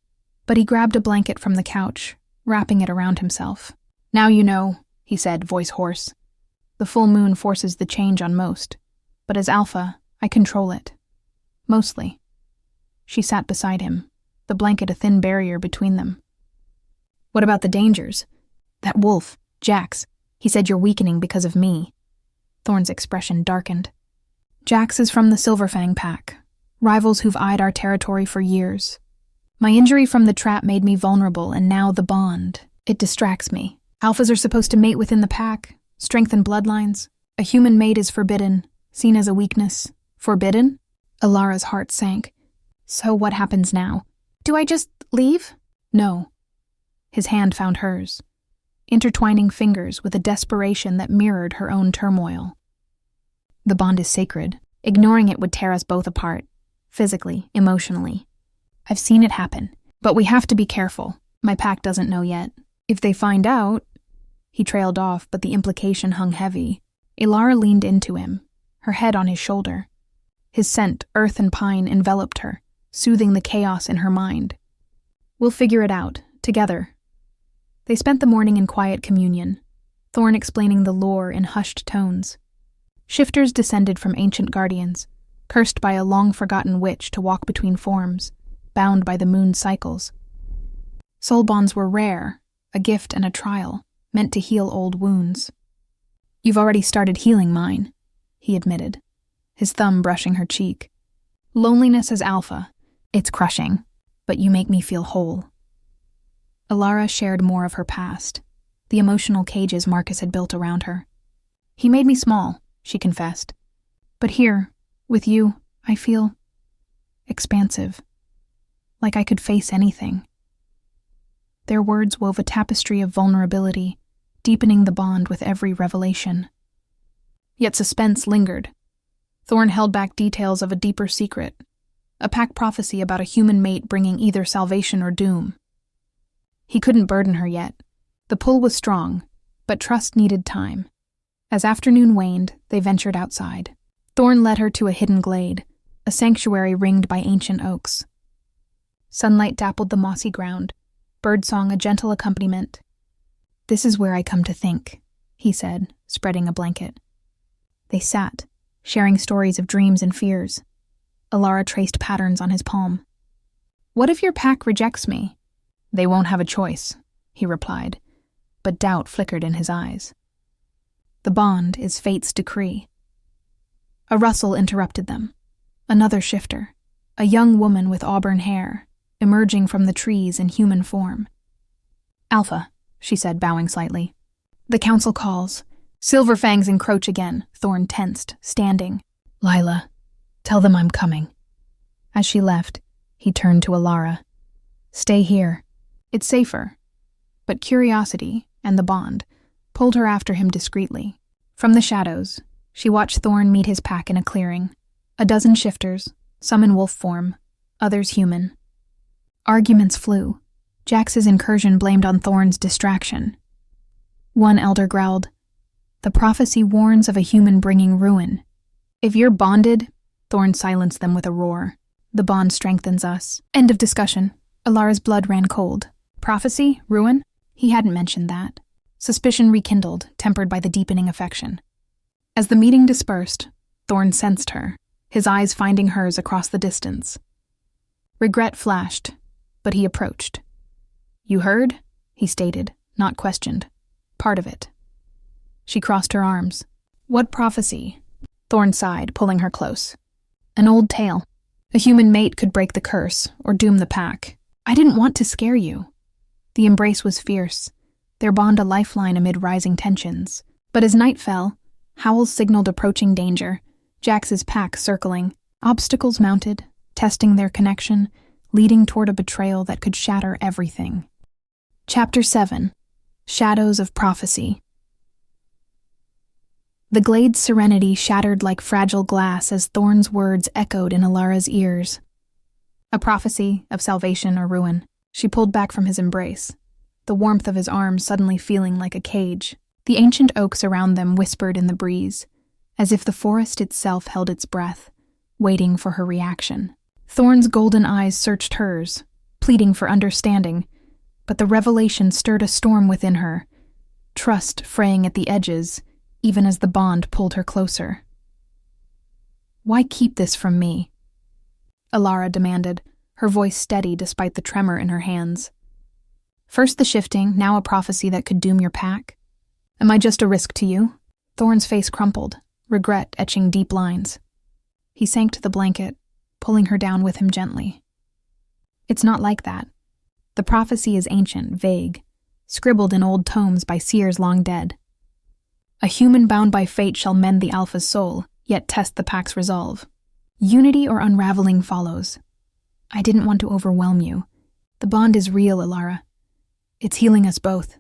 but he grabbed a blanket from the couch, wrapping it around himself. "Now you know," he said, voice hoarse. "The full moon forces the change on most, but as Alpha, I control it. Mostly." She sat beside him, the blanket a thin barrier between them. "What about the dangers? That wolf, Jax, he said you're weakening because of me." Thorne's expression darkened. "Jax is from the Silverfang pack, rivals who've eyed our territory for years. My injury from the trap made me vulnerable, and now the bond. It distracts me. Alphas are supposed to mate within the pack, strengthen bloodlines. A human mate is forbidden, seen as a weakness. Forbidden?" Elara's heart sank. "So what happens now? Do I just leave?" "No. His hand found hers, intertwining fingers with a desperation that mirrored her own turmoil. The bond is sacred. Ignoring it would tear us both apart, physically, emotionally. I've seen it happen, but we have to be careful. My pack doesn't know yet. If they find out... He trailed off, but the implication hung heavy. Elara leaned into him, her head on his shoulder. His scent, earth and pine, enveloped her, soothing the chaos in her mind. We'll figure it out, together. They spent the morning in quiet communion, Thorne explaining the lore in hushed tones. Shifters descended from ancient guardians, cursed by a long-forgotten witch to walk between forms, bound by the moon's cycles. Soul bonds were rare, a gift and a trial, meant to heal old wounds. You've already started healing mine, he admitted, his thumb brushing her cheek. Loneliness is alpha. It's crushing, but you make me feel whole. Elara shared more of her past, the emotional cages Marcus had built around her. He made me small, she confessed. But here, with you, I feel expansive, like I could face anything. Their words wove a tapestry of vulnerability, deepening the bond with every revelation. Yet suspense lingered. Thorne held back details of a deeper secret, a pack prophecy about a human mate bringing either salvation or doom. He couldn't burden her yet. The pull was strong, but trust needed time. As afternoon waned, they ventured outside. Thorne led her to a hidden glade, a sanctuary ringed by ancient oaks. Sunlight dappled the mossy ground, birdsong a gentle accompaniment. This is where I come to think, he said, spreading a blanket. They sat, sharing stories of dreams and fears. Elara traced patterns on his palm. What if your pack rejects me? They won't have a choice, he replied, but doubt flickered in his eyes. The bond is fate's decree. A rustle interrupted them. Another shifter, a young woman with auburn hair, emerging from the trees in human form. Alpha, she said, bowing slightly. The council calls. Silverfangs encroach again, Thorne tensed, standing. Lila, tell them I'm coming. As she left, he turned to Elara. Stay here. It's safer. But curiosity, and the bond, pulled her after him discreetly. From the shadows, she watched Thorne meet his pack in a clearing. A dozen shifters, some in wolf form, others human. Arguments flew. Jax's incursion blamed on Thorne's distraction. One elder growled, The prophecy warns of a human bringing ruin. If you're bonded, Thorne silenced them with a roar. The bond strengthens us. End of discussion. Elara's blood ran cold. Prophecy? Ruin? He hadn't mentioned that. Suspicion rekindled, tempered by the deepening affection. As the meeting dispersed, Thorne sensed her, his eyes finding hers across the distance. Regret flashed, but he approached. You heard? He stated, not questioned. Part of it. She crossed her arms. What prophecy? Thorne sighed, pulling her close. An old tale. A human mate could break the curse, or doom the pack. I didn't want to scare you. The embrace was fierce, their bond a lifeline amid rising tensions. But as night fell, howls signaled approaching danger, Jax's pack circling, obstacles mounted, testing their connection, leading toward a betrayal that could shatter everything. Chapter 7. Shadows of Prophecy. The glade's serenity shattered like fragile glass as Thorne's words echoed in Elara's ears. A prophecy of salvation or ruin. She pulled back from his embrace, the warmth of his arms suddenly feeling like a cage. The ancient oaks around them whispered in the breeze, as if the forest itself held its breath, waiting for her reaction. Thorne's golden eyes searched hers, pleading for understanding, but the revelation stirred a storm within her, trust fraying at the edges, even as the bond pulled her closer. Why keep this from me? Elara demanded, her voice steady despite the tremor in her hands. First the shifting, now a prophecy that could doom your pack? Am I just a risk to you? Thorne's face crumpled, regret etching deep lines. He sank to the blanket, pulling her down with him gently. It's not like that. The prophecy is ancient, vague, scribbled in old tomes by seers long dead. A human bound by fate shall mend the Alpha's soul, yet test the pack's resolve. Unity or unraveling follows. I didn't want to overwhelm you. The bond is real, Elara. It's healing us both.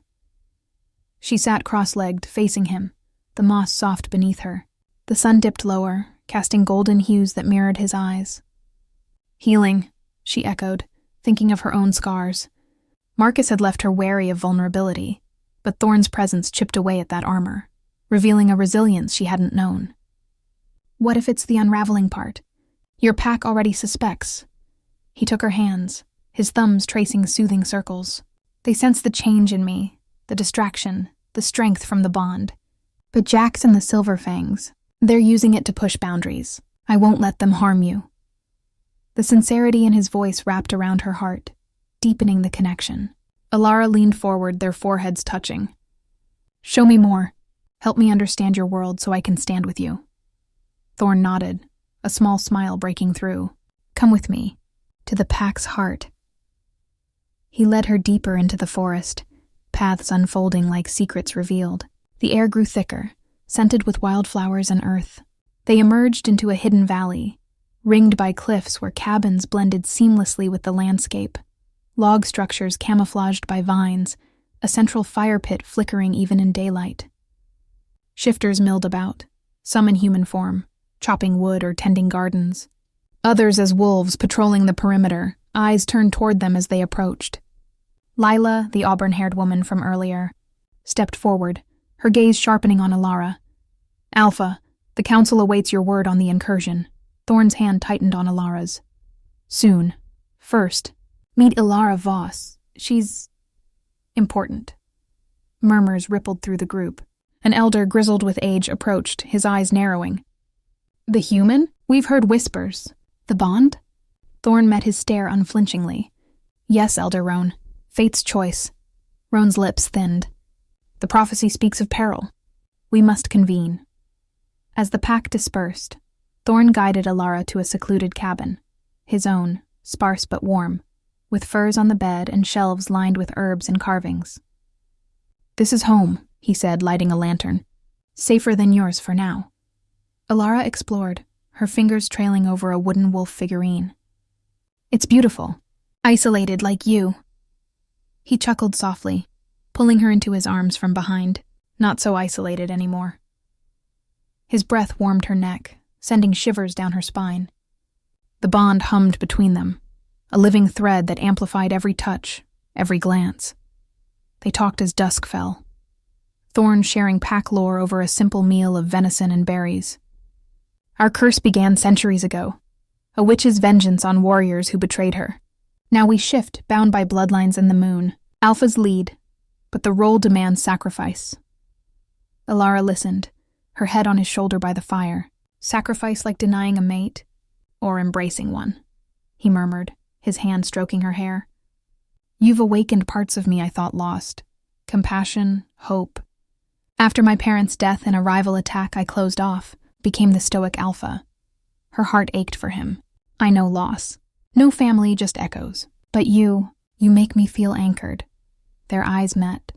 She sat cross-legged, facing him, the moss soft beneath her. The sun dipped lower, casting golden hues that mirrored his eyes. Healing, she echoed, thinking of her own scars. Marcus had left her wary of vulnerability, but Thorne's presence chipped away at that armor, revealing a resilience she hadn't known. What if it's the unraveling part? Your pack already suspects. He took her hands, his thumbs tracing soothing circles. They sensed the change in me, the distraction, the strength from the bond. But Jax and the Silverfangs, they're using it to push boundaries. I won't let them harm you. The sincerity in his voice wrapped around her heart, deepening the connection. Elara leaned forward, their foreheads touching. Show me more. Help me understand your world so I can stand with you. Thorne nodded, a small smile breaking through. Come with me, to the pack's heart. He led her deeper into the forest, paths unfolding like secrets revealed. The air grew thicker, scented with wildflowers and earth. They emerged into a hidden valley, ringed by cliffs where cabins blended seamlessly with the landscape. Log structures camouflaged by vines, a central fire pit flickering even in daylight. Shifters milled about, some in human form, chopping wood or tending gardens. Others as wolves patrolling the perimeter, eyes turned toward them as they approached. Lila, the auburn-haired woman from earlier, stepped forward, her gaze sharpening on Elara. Alpha, the council awaits your word on the incursion. Thorne's hand tightened on Alara's. Soon. First, meet Elara Voss. She's important. Murmurs rippled through the group. An elder grizzled with age approached, his eyes narrowing. The human? We've heard whispers. The bond? Thorne met his stare unflinchingly. Yes, Elder Roan. Fate's choice. Roan's lips thinned. The prophecy speaks of peril. We must convene. As the pack dispersed, Thorne guided Elara to a secluded cabin, his own, sparse but warm, with furs on the bed and shelves lined with herbs and carvings. This is home, he said, lighting a lantern. Safer than yours for now. Elara explored, her fingers trailing over a wooden wolf figurine. It's beautiful. Isolated like you. He chuckled softly, pulling her into his arms from behind, not so isolated anymore. His breath warmed her neck, sending shivers down her spine. The bond hummed between them, a living thread that amplified every touch, every glance. They talked as dusk fell. Thorne sharing pack lore over a simple meal of venison and berries. Our curse began centuries ago, a witch's vengeance on warriors who betrayed her. Now we shift, bound by bloodlines and the moon. Alphas lead, but the role demands sacrifice. Elara listened, her head on his shoulder by the fire. Sacrifice like denying a mate, or embracing one, he murmured, his hand stroking her hair. You've awakened parts of me I thought lost. Compassion, hope. After my parents' death and a rival attack I closed off, became the stoic alpha. Her heart ached for him. I know loss. No family, just echoes. But you make me feel anchored. Their eyes met.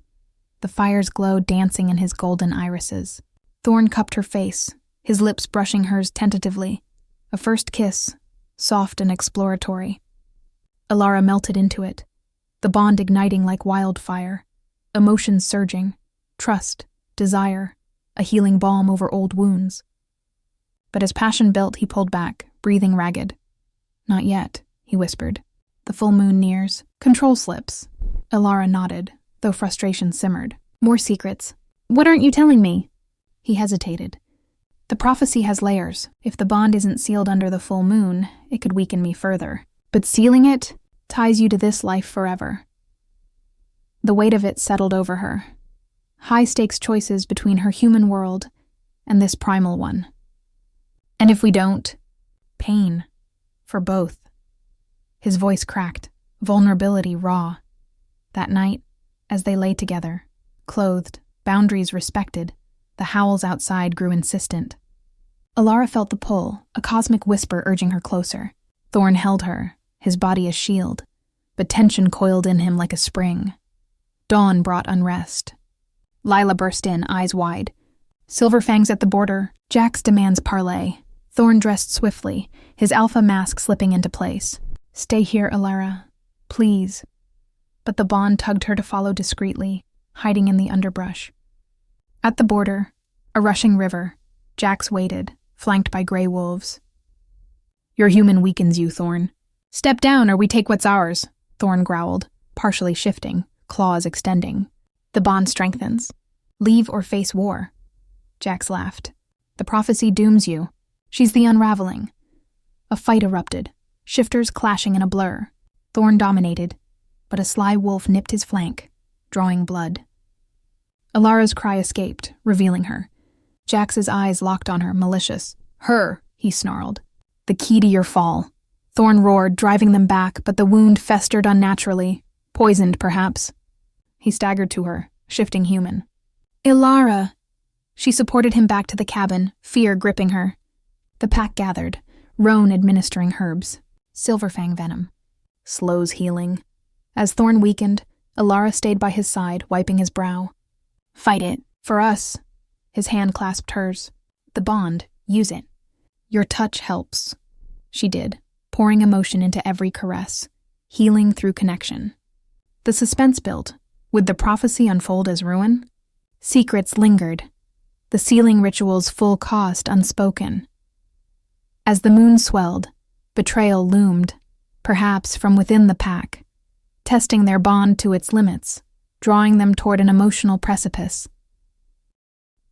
The fire's glow dancing in his golden irises. Thorne cupped her face, his lips brushing hers tentatively. A first kiss, soft and exploratory. Elara melted into it, the bond igniting like wildfire, emotions surging, trust, desire, a healing balm over old wounds. But as passion built, he pulled back, breathing ragged. Not yet, he whispered. The full moon nears. Control slips. Elara nodded, though frustration simmered. More secrets. What aren't you telling me? He hesitated. The prophecy has layers. If the bond isn't sealed under the full moon, it could weaken me further. But sealing it ties you to this life forever. The weight of it settled over her. High-stakes choices between her human world and this primal one. And if we don't? Pain. For both. His voice cracked, vulnerability raw. That night, as they lay together, clothed, boundaries respected, the howls outside grew insistent. Elara felt the pull, a cosmic whisper urging her closer. Thorne held her, his body a shield, but tension coiled in him like a spring. Dawn brought unrest. Lila burst in, eyes wide. Silverfangs at the border, Jax demands parley. Thorne dressed swiftly, his alpha mask slipping into place. Stay here, Elara. Please. but the bond tugged her to follow discreetly, hiding in the underbrush. At the border, a rushing river, Jax waited, flanked by gray wolves. "Your human weakens you, Thorne. Step down or we take what's ours," Thorne growled, partially shifting, claws extending. "The bond strengthens. Leave or face war." Jax laughed. "The prophecy dooms you. She's the unraveling." A fight erupted, shifters clashing in a blur. Thorne dominated, but a sly wolf nipped his flank, drawing blood. Elara's cry escaped, revealing her. Jax's eyes locked on her, malicious. "Her," he snarled. "The key to your fall." Thorne roared, driving them back, but the wound festered unnaturally. Poisoned, perhaps. He staggered to her, shifting human. "Elara!" She supported him back to the cabin, fear gripping her. The pack gathered, Roan administering herbs. Silverfang venom. Slows healing. As Thorne weakened, Elara stayed by his side, wiping his brow. "Fight it. For us." His hand clasped hers. "The bond. Use it. Your touch helps." She did, pouring emotion into every caress, healing through connection. The suspense built. Would the prophecy unfold as ruin? Secrets lingered. The sealing ritual's full cost unspoken. As the moon swelled, betrayal loomed, perhaps from within the pack, testing their bond to its limits, drawing them toward an emotional precipice.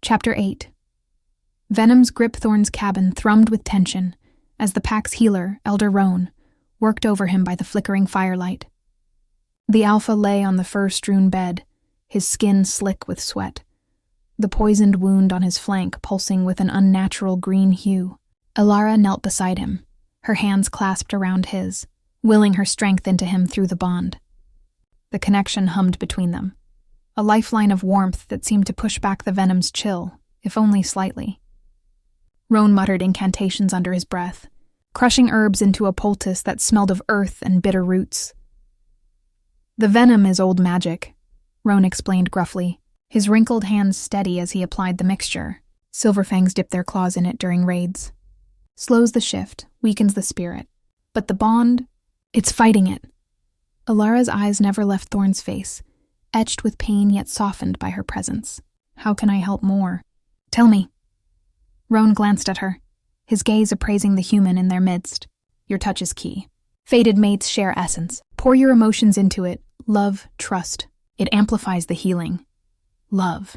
Chapter 8. Venom's grip Thorne's cabin thrummed with tension as the pack's healer, Elder Roan, worked over him by the flickering firelight. The alpha lay on the fur-strewn bed, his skin slick with sweat, the poisoned wound on his flank pulsing with an unnatural green hue. Elara knelt beside him, her hands clasped around his, willing her strength into him through the bond. The connection hummed between them, a lifeline of warmth that seemed to push back the venom's chill, if only slightly. Roan muttered incantations under his breath, crushing herbs into a poultice that smelled of earth and bitter roots. "The venom is old magic," Roan explained gruffly, his wrinkled hands steady as he applied the mixture. Silverfangs dip their claws in it during raids. Slows the shift, weakens the spirit. But the bond, it's fighting it. Elara's eyes never left Thorne's face, etched with pain yet softened by her presence. "How can I help more?" "Tell me." Roan glanced at her, his gaze appraising the human in their midst. "Your touch is key. Fated mates share essence. Pour your emotions into it. Love, trust. It amplifies the healing. Love."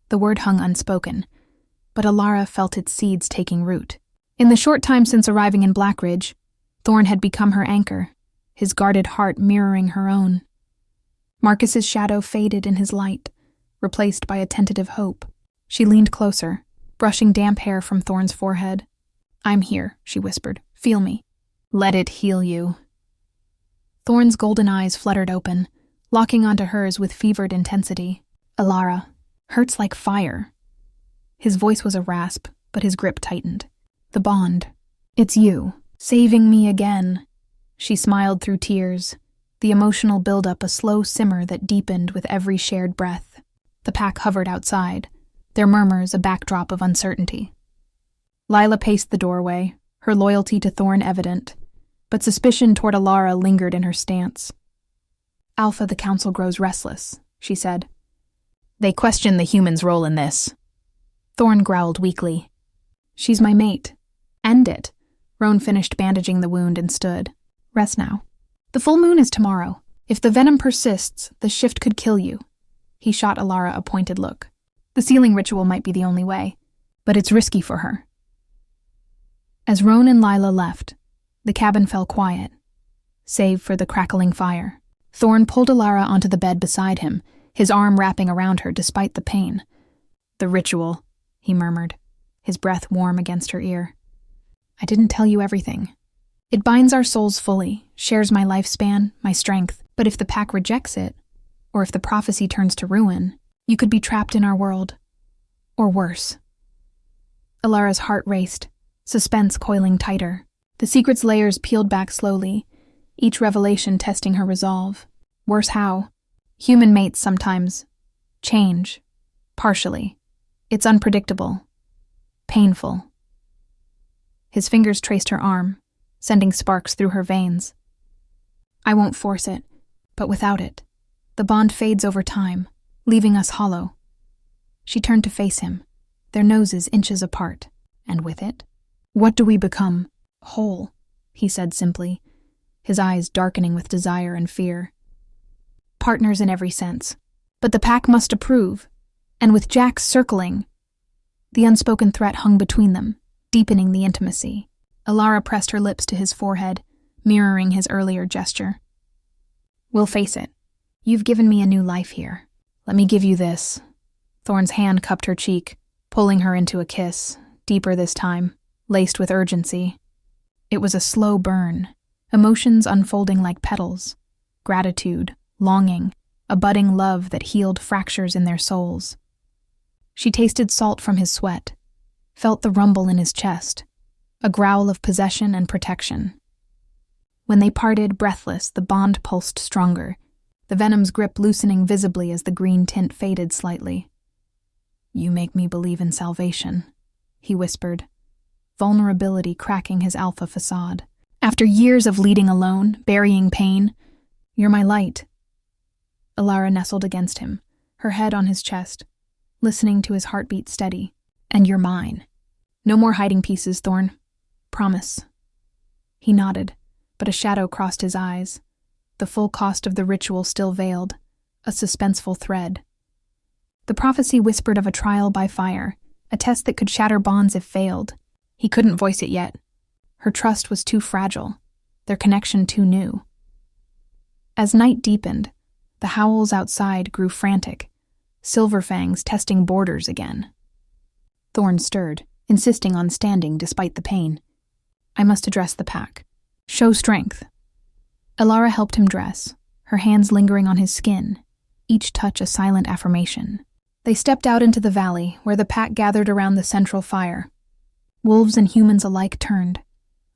The word hung unspoken, but Elara felt its seeds taking root. In the short time since arriving in Blackridge, Thorne had become her anchor, his guarded heart mirroring her own. Marcus's shadow faded in his light, replaced by a tentative hope. She leaned closer, brushing damp hair from Thorne's forehead. "I'm here," she whispered. "Feel me. Let it heal you." Thorne's golden eyes fluttered open, locking onto hers with fevered intensity. "Elara, hurts like fire." His voice was a rasp, but his grip tightened. "The bond. It's you, saving me again." She smiled through tears, the emotional buildup a slow simmer that deepened with every shared breath. The pack hovered outside, their murmurs a backdrop of uncertainty. Lila paced the doorway, her loyalty to Thorne evident, but suspicion toward Elara lingered in her stance. "Alpha, the council grows restless," she said. "They question the human's role in this." Thorne growled weakly. "She's my mate. End it." Roan finished bandaging the wound and stood. "Rest now. The full moon is tomorrow. If the venom persists, the shift could kill you." He shot Elara a pointed look. "The sealing ritual might be the only way, but it's risky for her." As Roan and Lila left, the cabin fell quiet, save for the crackling fire. Thorne pulled Elara onto the bed beside him, his arm wrapping around her despite the pain. "The ritual," he murmured, his breath warm against her ear. "I didn't tell you everything. It binds our souls fully, shares my lifespan, my strength, but if the pack rejects it, or if the prophecy turns to ruin, you could be trapped in our world. Or worse." Elara's heart raced, suspense coiling tighter. The secret's layers peeled back slowly, each revelation testing her resolve. Worse how? Human mates sometimes change, partially. It's unpredictable, painful. His fingers traced her arm, sending sparks through her veins. "I won't force it, But without it, the bond fades over time, leaving us hollow. She turned to face him, their noses inches apart. And with it, what do we become? Whole, he said simply, his eyes darkening with desire and fear. Partners in every sense. But the pack must approve, and with Jax circling, the unspoken threat hung between them, deepening the intimacy. Elara pressed her lips to his forehead, mirroring his earlier gesture. We'll face it. You've given me a new life here. Let me give you this. Thorne's hand cupped her cheek, pulling her into a kiss, deeper this time, laced with urgency. It was a slow burn, emotions unfolding like petals, gratitude, longing, a budding love that healed fractures in their souls. She tasted salt from his sweat, felt the rumble in his chest, a growl of possession and protection. When they parted, breathless, the bond pulsed stronger, the venom's grip loosening visibly as the green tint faded slightly. You make me believe in salvation, he whispered, vulnerability cracking his alpha facade. After years of leading alone, burying pain, you're my light. Elara nestled against him, her head on his chest, listening to his heartbeat steady. And you're mine. No more hiding pieces, Thorne. Promise. He nodded, but a shadow crossed his eyes, the full cost of the ritual still veiled, a suspenseful thread. The prophecy whispered of a trial by fire, a test that could shatter bonds if failed. He couldn't voice it yet. Her trust was too fragile, their connection too new. As night deepened, the howls outside grew frantic, Silverfangs testing borders again. Thorne stirred, insisting on standing despite the pain. I must address the pack. Show strength. Elara helped him dress, her hands lingering on his skin, each touch a silent affirmation. They stepped out into the valley, where the pack gathered around the central fire. Wolves and humans alike turned,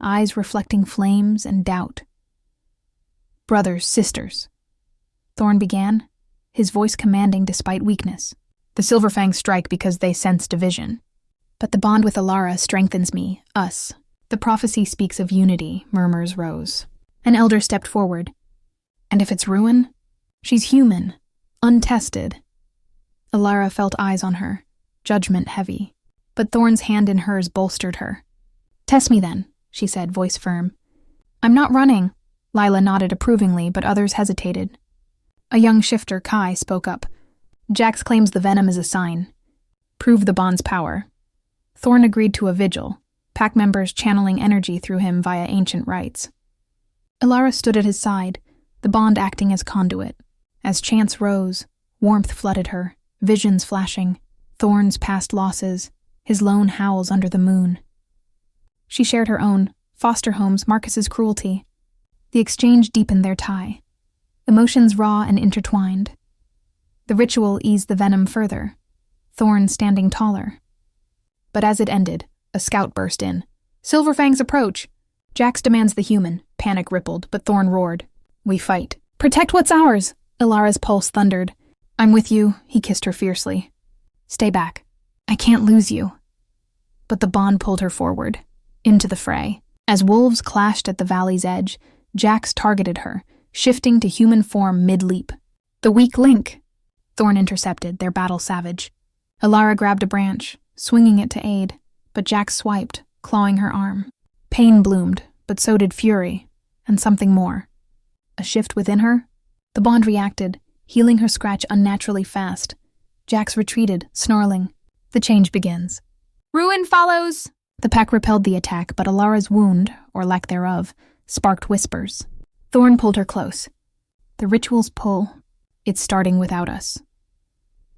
eyes reflecting flames and doubt. Brothers, sisters. Thorne began, his voice commanding despite weakness. The Silverfangs strike because they sense division. But the bond with Elara strengthens me, us. The prophecy speaks of unity, murmurs rose. An elder stepped forward. And if it's ruin? She's human, untested. Elara felt eyes on her, judgment heavy. But Thorne's hand in hers bolstered her. Test me then, she said, voice firm. I'm not running. Lila nodded approvingly, but others hesitated. A young shifter, Kai, spoke up. Jax claims the venom is a sign. Prove the bond's power. Thorne agreed to a vigil, pack members channeling energy through him via ancient rites. Elara stood at his side, the bond acting as conduit. As chants rose, warmth flooded her, visions flashing, Thorne's past losses, his lone howls under the moon. She shared her own, foster homes, Marcus's cruelty. The exchange deepened their tie, emotions raw and intertwined. The ritual eased the venom further, Thorne standing taller. But as it ended, a scout burst in. Silverfangs approach! Jax demands the human. Panic rippled, but Thorne roared. We fight. Protect what's ours! Elara's pulse thundered. I'm with you, he kissed her fiercely. Stay back. I can't lose you. But the bond pulled her forward, into the fray. As wolves clashed at the valley's edge, Jax targeted her, shifting to human form mid-leap. The weak link! Thorne intercepted, their battle savage. Elara grabbed a branch, swinging it to aid, but Jax swiped, clawing her arm. Pain bloomed, but so did fury, and something more. A shift within her? The bond reacted, healing her scratch unnaturally fast. Jax retreated, snarling. The change begins. Ruin follows! The pack repelled the attack, but Elara's wound, or lack thereof, sparked whispers. Thorne pulled her close. The ritual's pull. It's starting without us.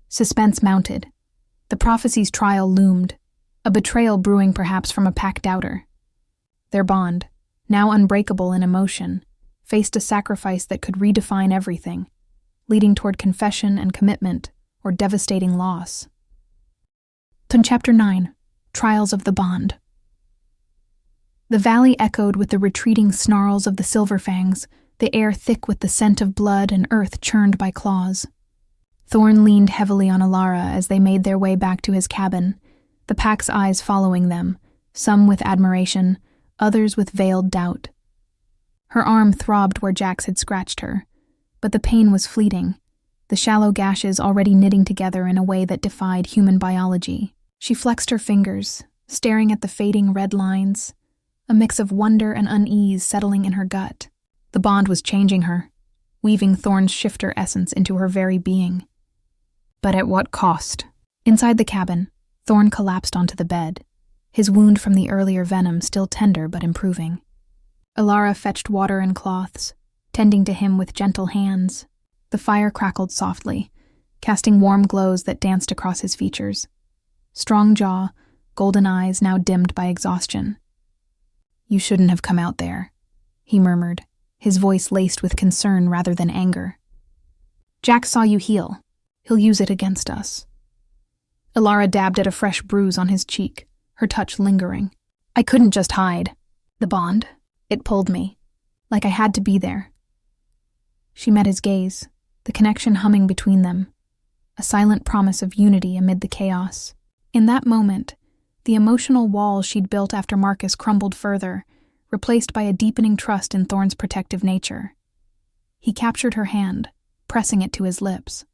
Suspense mounted. The prophecy's trial loomed, a betrayal brewing perhaps from a pack doubter. Their bond, now unbreakable in emotion, faced a sacrifice that could redefine everything, leading toward confession and commitment, or devastating loss. Chapter 9, Trials of the Bond. The valley echoed with the retreating snarls of the Silverfangs, the air thick with the scent of blood and earth churned by claws. Thorne leaned heavily on Elara as they made their way back to his cabin, the pack's eyes following them, some with admiration, others with veiled doubt. Her arm throbbed where Jax had scratched her, But the pain was fleeting, the shallow gashes already knitting together in a way that defied human biology. She flexed her fingers, staring at the fading red lines, a mix of wonder and unease settling in her gut. The bond was changing her, weaving Thorne's shifter essence into her very being. But at what cost? Inside the cabin, Thorne collapsed onto the bed, his wound from the earlier venom still tender but improving. Elara fetched water and cloths, tending to him with gentle hands. The fire crackled softly, casting warm glows that danced across his features. Strong jaw, golden eyes now dimmed by exhaustion. "You shouldn't have come out there," he murmured, his voice laced with concern rather than anger. "Jack saw you heal. He'll use it against us." Elara dabbed at a fresh bruise on his cheek, her touch lingering. "I couldn't just hide. The bond, it pulled me, like I had to be there." She met his gaze, the connection humming between them, a silent promise of unity amid the chaos. In that moment, the emotional wall she'd built after Marcus crumbled further, replaced by a deepening trust in Thorne's protective nature. He captured her hand, pressing it to his lips.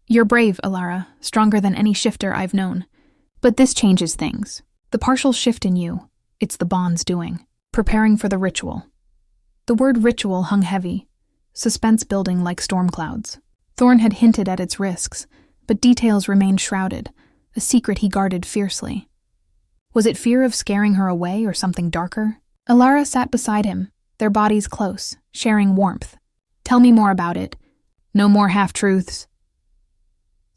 "You're brave, Elara, stronger than any shifter I've known. But this changes things. The partial shift in you, it's the bond's doing. Preparing for the ritual." The word ritual hung heavy, suspense building like storm clouds. Thorne had hinted at its risks, but details remained shrouded, a secret he guarded fiercely. Was it fear of scaring her away or something darker? Elara sat beside him, their bodies close, sharing warmth. "Tell me more about it. No more half-truths."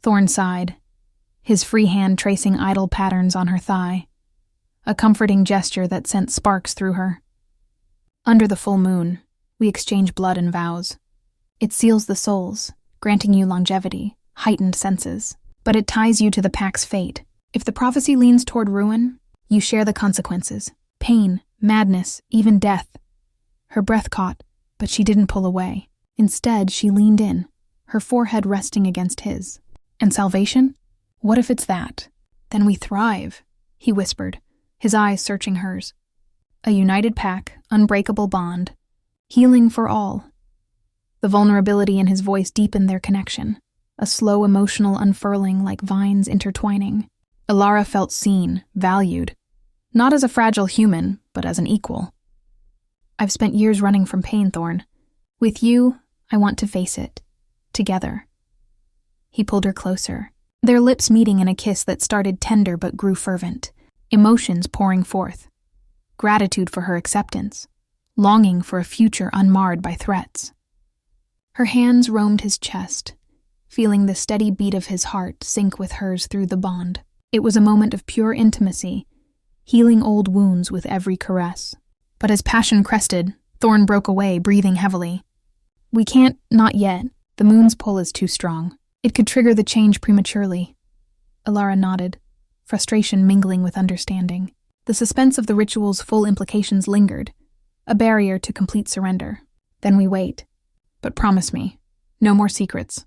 Thorne sighed, his free hand tracing idle patterns on her thigh, a comforting gesture that sent sparks through her. "Under the full moon, we exchange blood and vows. It seals the souls, granting you longevity, heightened senses. But it ties you to the pack's fate. If the prophecy leans toward ruin, you share the consequences. Pain, madness, even death." Her breath caught, but she didn't pull away. Instead, she leaned in, her forehead resting against his. "And salvation? What if it's that? Then we thrive," he whispered, his eyes searching hers. "A united pack, unbreakable bond. Healing for all." The vulnerability in his voice deepened their connection, a slow emotional unfurling like vines intertwining. Elara felt seen, valued, not as a fragile human, but as an equal. "I've spent years running from pain, Thorne. With you, I want to face it. Together." He pulled her closer, their lips meeting in a kiss that started tender but grew fervent, emotions pouring forth. Gratitude for her acceptance, longing for a future unmarred by threats. Her hands roamed his chest, feeling the steady beat of his heart sink with hers through the bond. It was a moment of pure intimacy, healing old wounds with every caress. But as passion crested, Thorne broke away, breathing heavily. "We can't, not yet. The moon's pull is too strong. It could trigger the change prematurely." Elara nodded, frustration mingling with understanding. The suspense of the ritual's full implications lingered, a barrier to complete surrender. "Then we wait. But promise me, no more secrets."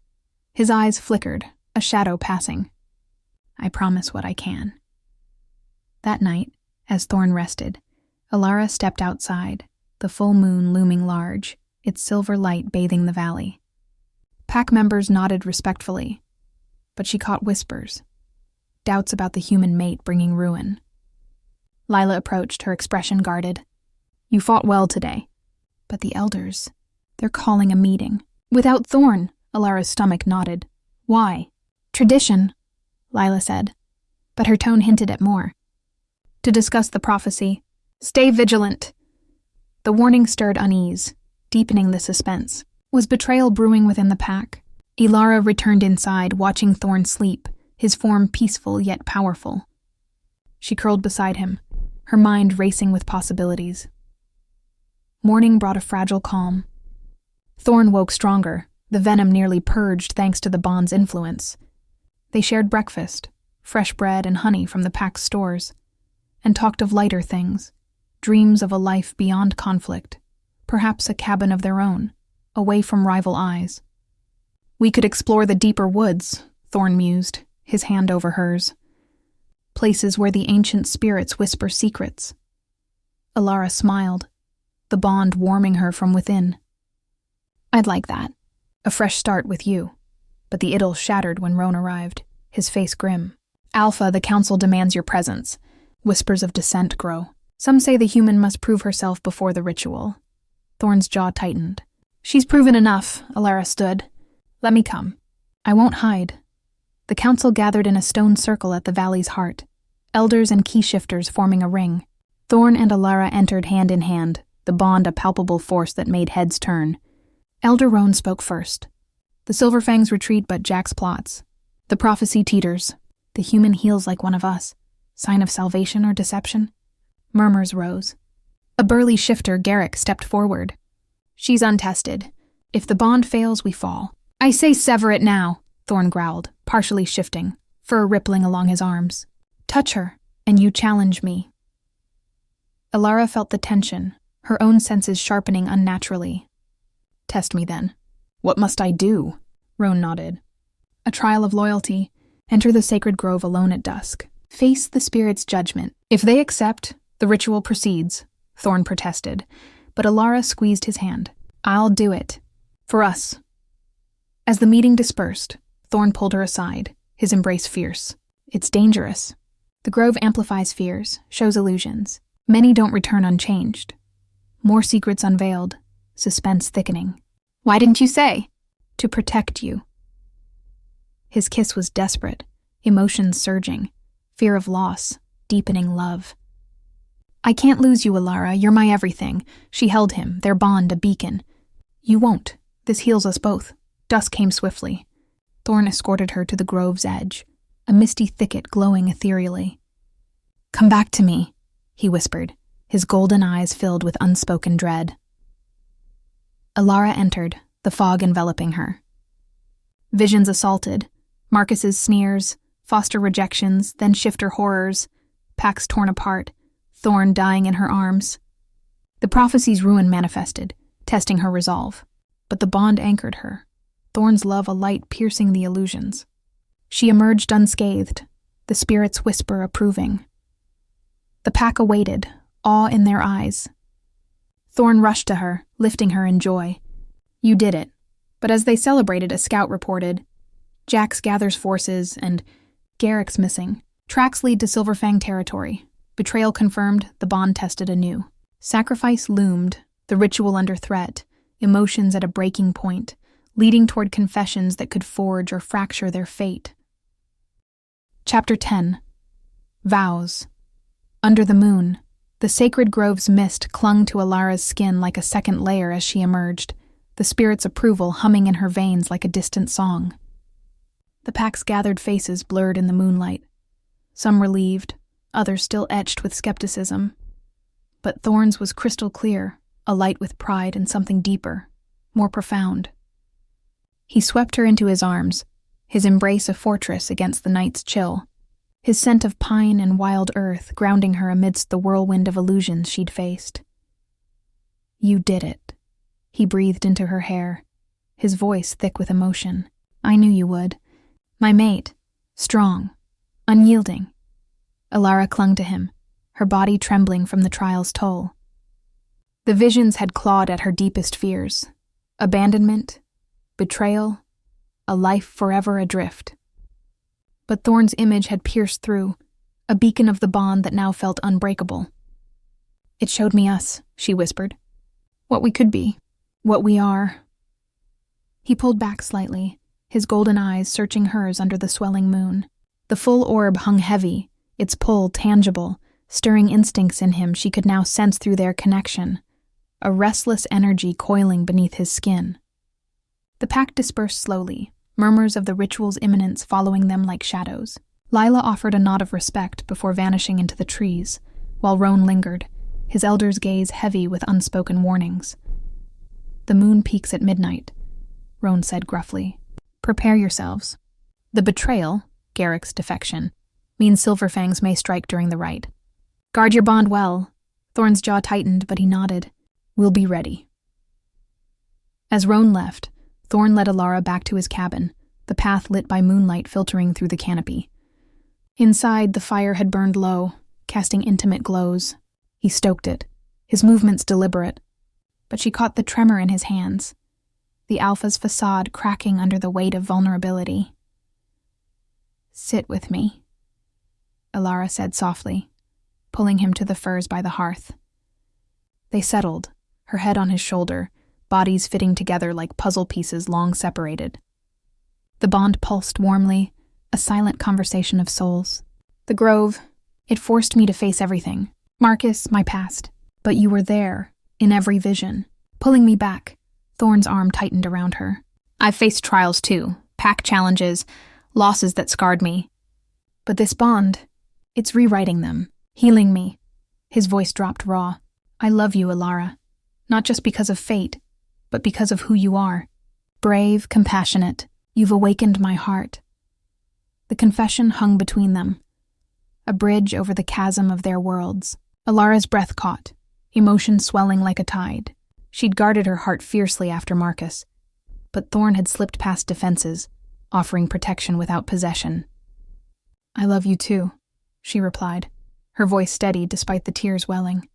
His eyes flickered, a shadow passing. "I promise what I can." That night, as Thorne rested, Elara stepped outside, the full moon looming large, its silver light bathing the valley. Pack members nodded respectfully, but she caught whispers, doubts about the human mate bringing ruin. Lila approached, her expression guarded. "You fought well today. But the elders, they're calling a meeting." "Without Thorne," Elara's stomach nodded. "Why?" "Tradition," Lila said, but her tone hinted at more. "To discuss the prophecy. Stay vigilant." The warning stirred unease, deepening the suspense. Was betrayal brewing within the pack? Elara returned inside, watching Thorne sleep, his form peaceful yet powerful. She curled beside him, her mind racing with possibilities. Morning brought a fragile calm. Thorne woke stronger, the venom nearly purged thanks to the bond's influence. They shared breakfast, fresh bread and honey from the pack's stores, and talked of lighter things, dreams of a life beyond conflict, perhaps a cabin of their own, away from rival eyes. "We could explore the deeper woods," Thorne mused, his hand over hers. "Places where the ancient spirits whisper secrets." Elara smiled, the bond warming her from within. "I'd like that," A fresh start with you. But the idyll shattered when Roan arrived, his face grim. Alpha, the council demands your presence. Whispers of dissent grow. Some say the human must prove herself before the ritual. Thorne's jaw tightened. She's proven enough, Elara stood. Let me come. I won't hide. The council gathered in a stone circle at the valley's heart, elders and key shifters forming a ring. Thorne and Elara entered hand in hand, the bond a palpable force that made heads turn. Elder Roan spoke first. The Silverfangs retreat, but Jack's plots. The prophecy teeters. The human heals like one of us. Sign of salvation or deception? Murmurs rose. A burly shifter, Garrick, stepped forward. She's untested. If the bond fails, we fall. I say sever it now, Thorne growled, partially shifting, fur rippling along his arms. Touch her, and you challenge me. Elara felt the tension, her own senses sharpening unnaturally. Test me then. What must I do? Roan nodded. A trial of loyalty. Enter the sacred grove alone at dusk. Face the spirit's judgment. If they accept, the ritual proceeds, Thorne protested, but Elara squeezed his hand. I'll do it. For us. As the meeting dispersed, Thorne pulled her aside, his embrace fierce. It's dangerous. The grove amplifies fears, shows illusions. Many don't return unchanged. More secrets unveiled, suspense thickening. Why didn't you say? To protect you. His kiss was desperate, emotions surging, fear of loss, deepening love. I can't lose you, Elara. You're my everything. She held him, their bond a beacon. You won't. This heals us both. Dusk came swiftly. Thorne escorted her to the grove's edge, a misty thicket glowing ethereally. Come back to me, he whispered, his golden eyes filled with unspoken dread. Elara entered, the fog enveloping her. Visions assaulted, Marcus's sneers, Foster rejections, then shifter horrors, packs torn apart, Thorne dying in her arms. The prophecy's ruin manifested, testing her resolve, but the bond anchored her, Thorne's love a light piercing the illusions. She emerged unscathed, the spirit's whisper approving. The pack awaited, awe in their eyes. Thorne rushed to her, lifting her in joy. You did it. But as they celebrated, a scout reported, Jax gathers forces and Garrick's missing. Tracks lead to Silverfang territory. Betrayal confirmed, the bond tested anew. Sacrifice loomed, the ritual under threat, emotions at a breaking point, leading toward confessions that could forge or fracture their fate. Chapter 10. Vows. Under the moon, the sacred grove's mist clung to Elara's skin like a second layer as she emerged, the spirit's approval humming in her veins like a distant song. The pack's gathered faces blurred in the moonlight, some relieved, others still etched with skepticism. But Thorne's was crystal clear, alight with pride and something deeper, more profound. He swept her into his arms, his embrace a fortress against the night's chill, his scent of pine and wild earth grounding her amidst the whirlwind of illusions she'd faced. You did it, he breathed into her hair, his voice thick with emotion. I knew you would. My mate, strong, unyielding. Elara clung to him, her body trembling from the trial's toll. The visions had clawed at her deepest fears. Abandonment, betrayal, a life forever adrift. But Thorne's image had pierced through, a beacon of the bond that now felt unbreakable. It showed me us, she whispered. What we could be, what we are. He pulled back slightly, his golden eyes searching hers under the swelling moon. The full orb hung heavy, its pull tangible, stirring instincts in him she could now sense through their connection, a restless energy coiling beneath his skin. The pack dispersed slowly, murmurs of the ritual's imminence following them like shadows. Lila offered a nod of respect before vanishing into the trees, while Roan lingered, his elder's gaze heavy with unspoken warnings. The moon peaks at midnight, Roan said gruffly. Prepare yourselves. The betrayal, Garrick's defection, means Silverfangs may strike during the rite. Guard your bond well. Thorne's jaw tightened, but he nodded. We'll be ready. As Roan left, Thorne led Elara back to his cabin, the path lit by moonlight filtering through the canopy. Inside, the fire had burned low, casting intimate glows. He stoked it, his movements deliberate. But she caught the tremor in his hands. the alpha's facade cracking under the weight of vulnerability. "Sit with me," Elara said softly, pulling him to the furs by the hearth. They settled, her head on his shoulder, bodies fitting together like puzzle pieces long separated. The bond pulsed warmly, a silent conversation of souls. "The Grove, it forced me to face everything. Marcus, my past. But you were there, in every vision, pulling me back." Thorne's arm tightened around her. "I've faced trials too, pack challenges, losses that scarred me. But this bond, it's rewriting them, healing me." His voice dropped raw. "I love you, Elara. Not just because of fate, but because of who you are. Brave, compassionate. You've awakened my heart." The confession hung between them, a bridge over the chasm of their worlds. Alara's breath caught, emotion swelling like a tide. She'd guarded her heart fiercely after Marcus, but Thorne had slipped past defenses, offering protection without possession. "I love you too," she replied, her voice steady despite the tears welling.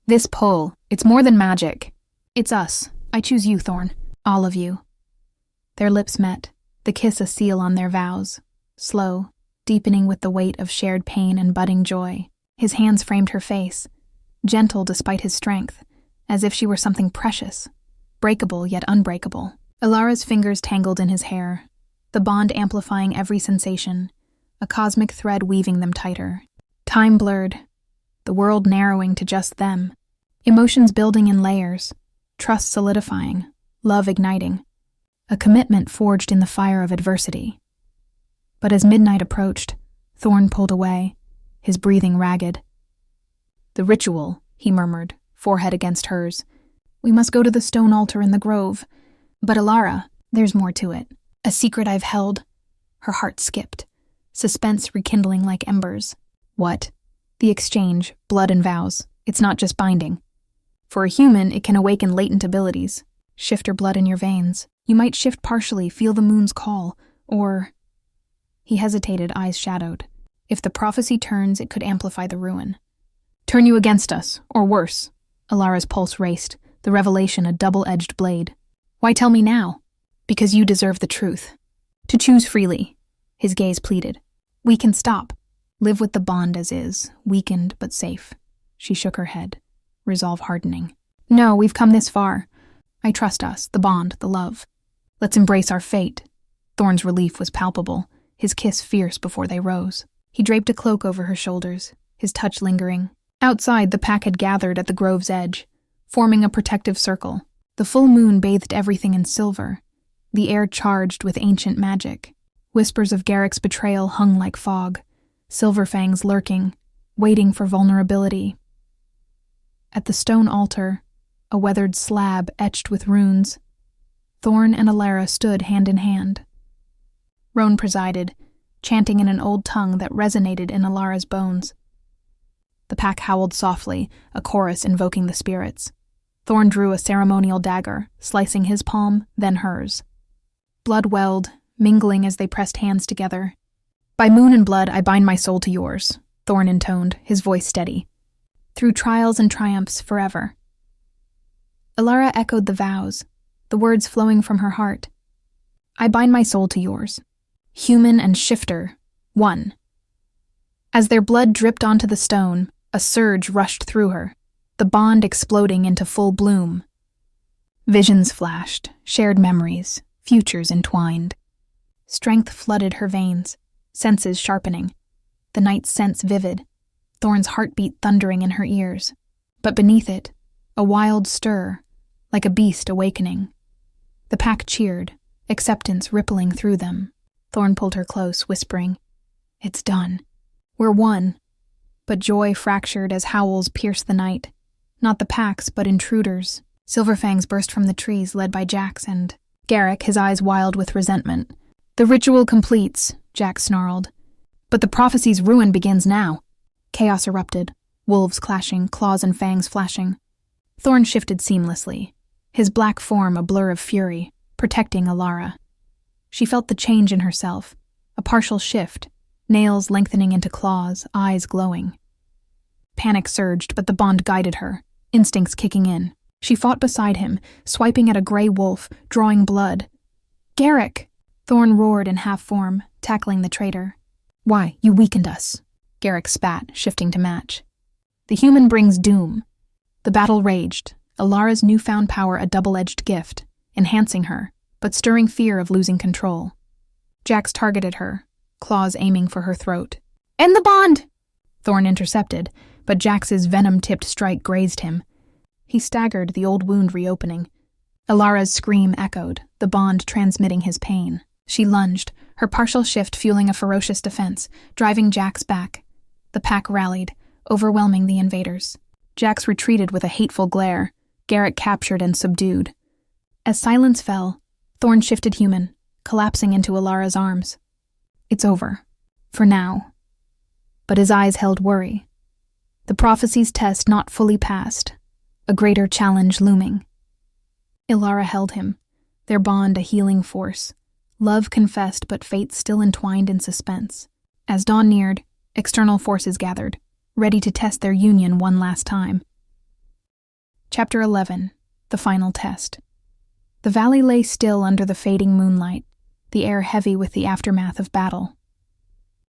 "This pull, it's more than magic. It's us. I choose you, Thorne. All of you." Their lips met, the kiss a seal on their vows, slow, deepening with the weight of shared pain and budding joy. His hands framed her face, gentle despite his strength, as if she were something precious, breakable yet unbreakable. Elara's fingers tangled in his hair, the bond amplifying every sensation, a cosmic thread weaving them tighter. Time blurred, the world narrowing to just them, emotions building in layers, trust solidifying, love igniting, a commitment forged in the fire of adversity. But as midnight approached, Thorne pulled away, his breathing ragged. "The ritual," he murmured, forehead against hers. "We must go to the stone altar in the grove. But Elara, there's more to it. A secret I've held." Her heart skipped, suspense rekindling like embers. "What?" "The exchange, blood and vows. It's not just binding. For a human, it can awaken latent abilities. Shift your blood in your veins. You might shift partially, feel the moon's call, or..." He hesitated, eyes shadowed. "If the prophecy turns, it could amplify the ruin." "Turn you against us, or worse." Alara's pulse raced, the revelation a double-edged blade. "Why tell me now?" "Because you deserve the truth. To choose freely," his gaze pleaded. "We can stop. Live with the bond as is, weakened but safe." She shook her head, resolve hardening. "No, we've come this far. I trust us, the bond, the love. Let's embrace our fate." Thorne's relief was palpable, his kiss fierce before they rose. He draped a cloak over her shoulders, his touch lingering. Outside, the pack had gathered at the grove's edge, forming a protective circle. The full moon bathed everything in silver, the air charged with ancient magic. Whispers of Garrick's betrayal hung like fog, Silverfangs lurking, waiting for vulnerability. At the stone altar, a weathered slab etched with runes, Thorne and Elara stood hand in hand. Roan presided, chanting in an old tongue that resonated in Elara's bones. The pack howled softly, a chorus invoking the spirits. Thorne drew a ceremonial dagger, slicing his palm, then hers. Blood welled, mingling as they pressed hands together. "By moon and blood, I bind my soul to yours," Thorne intoned, his voice steady. "Through trials and triumphs forever." Elara echoed the vows, the words flowing from her heart. "I bind my soul to yours. Human and shifter, one." As their blood dripped onto the stone, a surge rushed through her, the bond exploding into full bloom. Visions flashed, shared memories, futures entwined. Strength flooded her veins, senses sharpening, the night's sense vivid, Thorne's heartbeat thundering in her ears. But beneath it, a wild stir, like a beast awakening. The pack cheered, acceptance rippling through them. Thorne pulled her close, whispering, "It's done. We're one." But joy fractured as howls pierced the night. Not the packs, but intruders. Silverfangs burst from the trees, led by Jax and Garrick, his eyes wild with resentment. "The ritual completes," Jax snarled. "But the prophecy's ruin begins now." Chaos erupted, wolves clashing, claws and fangs flashing. Thorne shifted seamlessly, his black form a blur of fury, protecting Elara. She felt the change in herself, a partial shift, nails lengthening into claws, eyes glowing. Panic surged, but the bond guided her, instincts kicking in. She fought beside him, swiping at a gray wolf, drawing blood. "Garrick!" Thorne roared in half-form, tackling the traitor. "Why, you weakened us," Garrick spat, shifting to match. "The human brings doom." The battle raged, Elara's newfound power a double-edged gift, enhancing her, but stirring fear of losing control. Jax targeted her, claws aiming for her throat. "End the bond!" Thorne intercepted, but Jax's venom-tipped strike grazed him. He staggered, the old wound reopening. Elara's scream echoed, the bond transmitting his pain. She lunged, her partial shift fueling a ferocious defense, driving Jax back. The pack rallied, overwhelming the invaders. Jax retreated with a hateful glare, Garrick captured and subdued. As silence fell, Thorne shifted human, collapsing into Elara's arms. It's over. For now. But his eyes held worry. The prophecy's test not fully passed. A greater challenge looming. Elara held him, their bond a healing force. Love confessed, but fate still entwined in suspense. As dawn neared, external forces gathered, ready to test their union one last time. Chapter 11. The Final Test. The valley lay still under the fading moonlight, the air heavy with the aftermath of battle.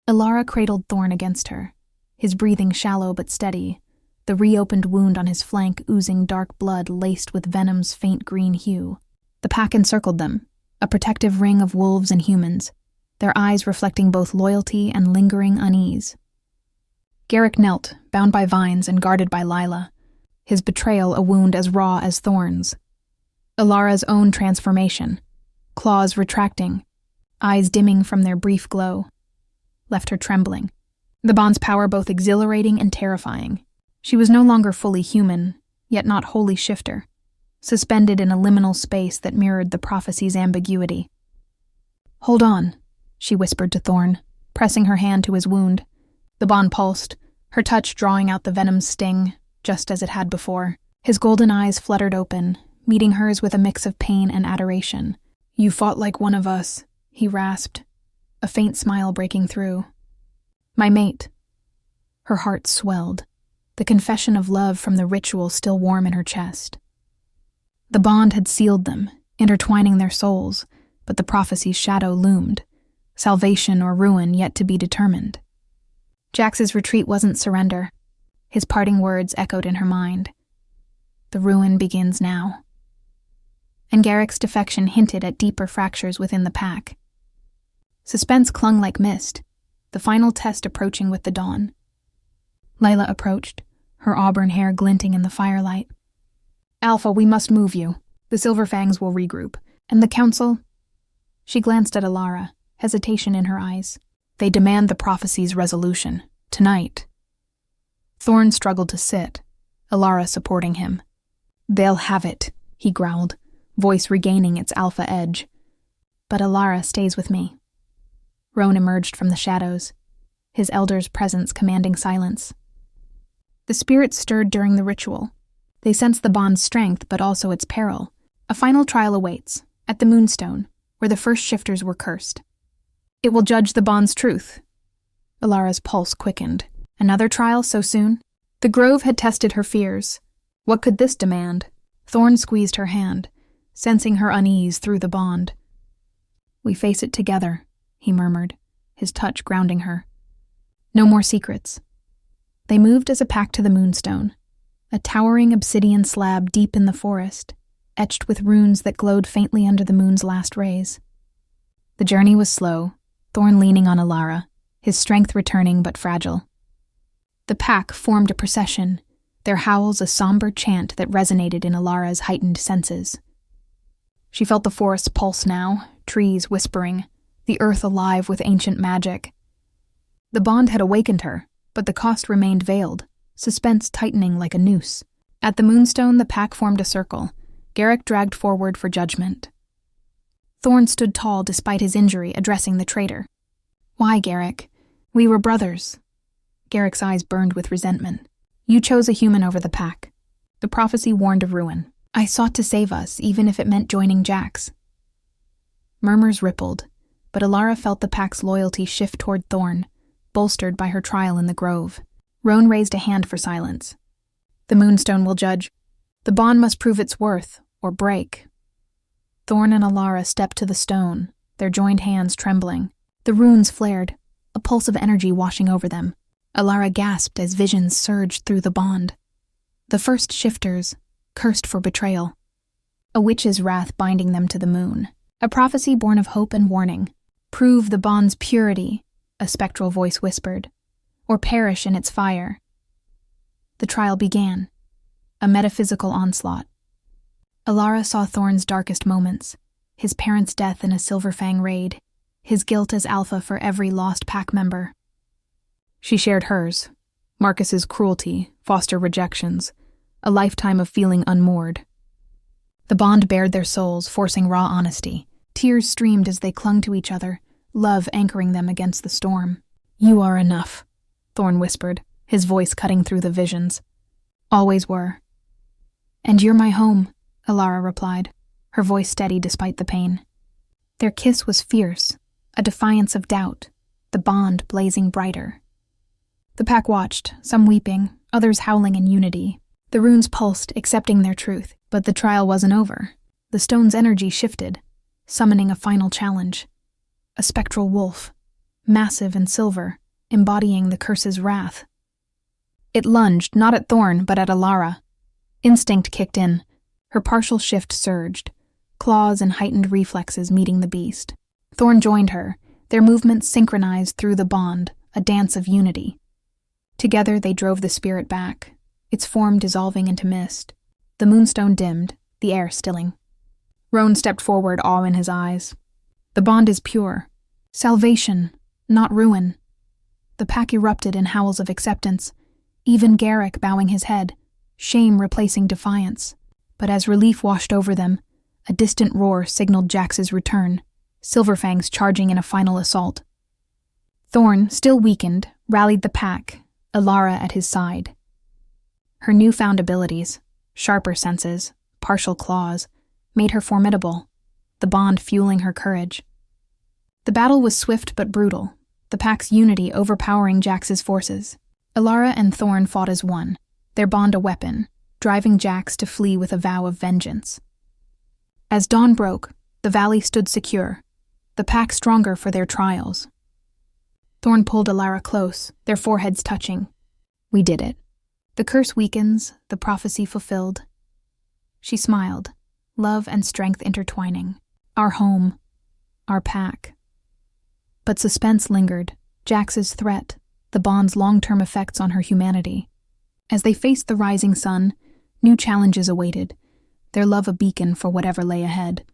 Elara cradled Thorne against her, his breathing shallow but steady, the reopened wound on his flank oozing dark blood laced with venom's faint green hue. The pack encircled them, a protective ring of wolves and humans, their eyes reflecting both loyalty and lingering unease. Garrick knelt, bound by vines and guarded by Lila, his betrayal a wound as raw as thorns. Elara's own transformation, claws retracting, eyes dimming from their brief glow, left her trembling. The bond's power both exhilarating and terrifying. She was no longer fully human, yet not wholly shifter, suspended in a liminal space that mirrored the prophecy's ambiguity. "Hold on," she whispered to Thorne, pressing her hand to his wound. The bond pulsed, her touch drawing out the venom's sting, just as it had before. His golden eyes fluttered open, meeting hers with a mix of pain and adoration. "You fought like one of us," he rasped, a faint smile breaking through. "My mate." Her heart swelled, the confession of love from the ritual still warm in her chest. The bond had sealed them, intertwining their souls, but the prophecy's shadow loomed, salvation or ruin yet to be determined. Jax's retreat wasn't surrender. His parting words echoed in her mind. The ruin begins now. And Garrick's defection hinted at deeper fractures within the pack. Suspense clung like mist, the final test approaching with the dawn. Lila approached, her auburn hair glinting in the firelight. "Alpha, we must move you. The Silverfangs will regroup. And the Council?" She glanced at Elara, hesitation in her eyes. "They demand the prophecy's resolution. Tonight." Thorne struggled to sit, Elara supporting him. "They'll have it," he growled, voice regaining its alpha edge. "But Elara stays with me." Roan emerged from the shadows, his elder's presence commanding silence. The spirits stirred during the ritual. They sensed the bond's strength, but also its peril. A final trial awaits, at the Moonstone, where the first shifters were cursed. It will judge the bond's truth. Elara's pulse quickened. Another trial so soon? The grove had tested her fears. What could this demand? Thorne squeezed her hand, sensing her unease through the bond. "We face it together," he murmured, his touch grounding her. No more secrets. They moved as a pack to the Moonstone, a towering obsidian slab deep in the forest, etched with runes that glowed faintly under the moon's last rays. The journey was slow, Thorne leaning on Elara, his strength returning but fragile. The pack formed a procession, their howls a somber chant that resonated in Elara's heightened senses. She felt the forest pulse now, trees whispering, the earth alive with ancient magic. The bond had awakened her, but the cost remained veiled, suspense tightening like a noose. At the Moonstone, the pack formed a circle, Garrick dragged forward for judgment. Thorne stood tall despite his injury, addressing the traitor. "Why, Garrick? We were brothers." Garrick's eyes burned with resentment. "You chose a human over the pack. The prophecy warned of ruin. I sought to save us, even if it meant joining Jax." Murmurs rippled, but Elara felt the pack's loyalty shift toward Thorne, bolstered by her trial in the grove. Roan raised a hand for silence. "The Moonstone will judge." The bond must prove its worth, or break. Thorne and Elara stepped to the stone, their joined hands trembling. The runes flared, a pulse of energy washing over them. Elara gasped as visions surged through the bond. The first shifters, cursed for betrayal. A witch's wrath binding them to the moon. A prophecy born of hope and warning. Prove the bond's purity, a spectral voice whispered, or perish in its fire. The trial began, a metaphysical onslaught. Elara saw Thorne's darkest moments, his parents' death in a Silverfang raid, his guilt as alpha for every lost pack member. She shared hers, Marcus's cruelty, foster rejections, a lifetime of feeling unmoored. The bond bared their souls, forcing raw honesty. Tears streamed as they clung to each other, love anchoring them against the storm. "You are enough," Thorne whispered, his voice cutting through the visions. "Always were." "And you're my home," Elara replied, her voice steady despite the pain. Their kiss was fierce, a defiance of doubt, the bond blazing brighter. The pack watched, some weeping, others howling in unity. The runes pulsed, accepting their truth, but the trial wasn't over. The stone's energy shifted, summoning a final challenge. A spectral wolf, massive and silver, embodying the curse's wrath. It lunged, not at Thorne, but at Elara. Instinct kicked in. Her partial shift surged, claws and heightened reflexes meeting the beast. Thorne joined her, their movements synchronized through the bond, a dance of unity. Together they drove the spirit back, its form dissolving into mist. The moonstone dimmed, the air stilling. Roan stepped forward, awe in his eyes. "The bond is pure. Salvation, not ruin." The pack erupted in howls of acceptance, even Garrick bowing his head, shame replacing defiance. But as relief washed over them, a distant roar signaled Jax's return, Silverfangs charging in a final assault. Thorne, still weakened, rallied the pack, Elara at his side. Her newfound abilities, sharper senses, partial claws, made her formidable, the bond fueling her courage. The battle was swift but brutal, the pack's unity overpowering Jax's forces. Elara and Thorne fought as one, their bond a weapon, driving Jax to flee with a vow of vengeance. As dawn broke, the valley stood secure, the pack stronger for their trials. Thorne pulled Elara close, their foreheads touching. "We did it. The curse weakens, the prophecy fulfilled." She smiled, love and strength intertwining. Our home, our pack. But suspense lingered, Jax's threat, the bond's long-term effects on her humanity. As they faced the rising sun, new challenges awaited, their love a beacon for whatever lay ahead.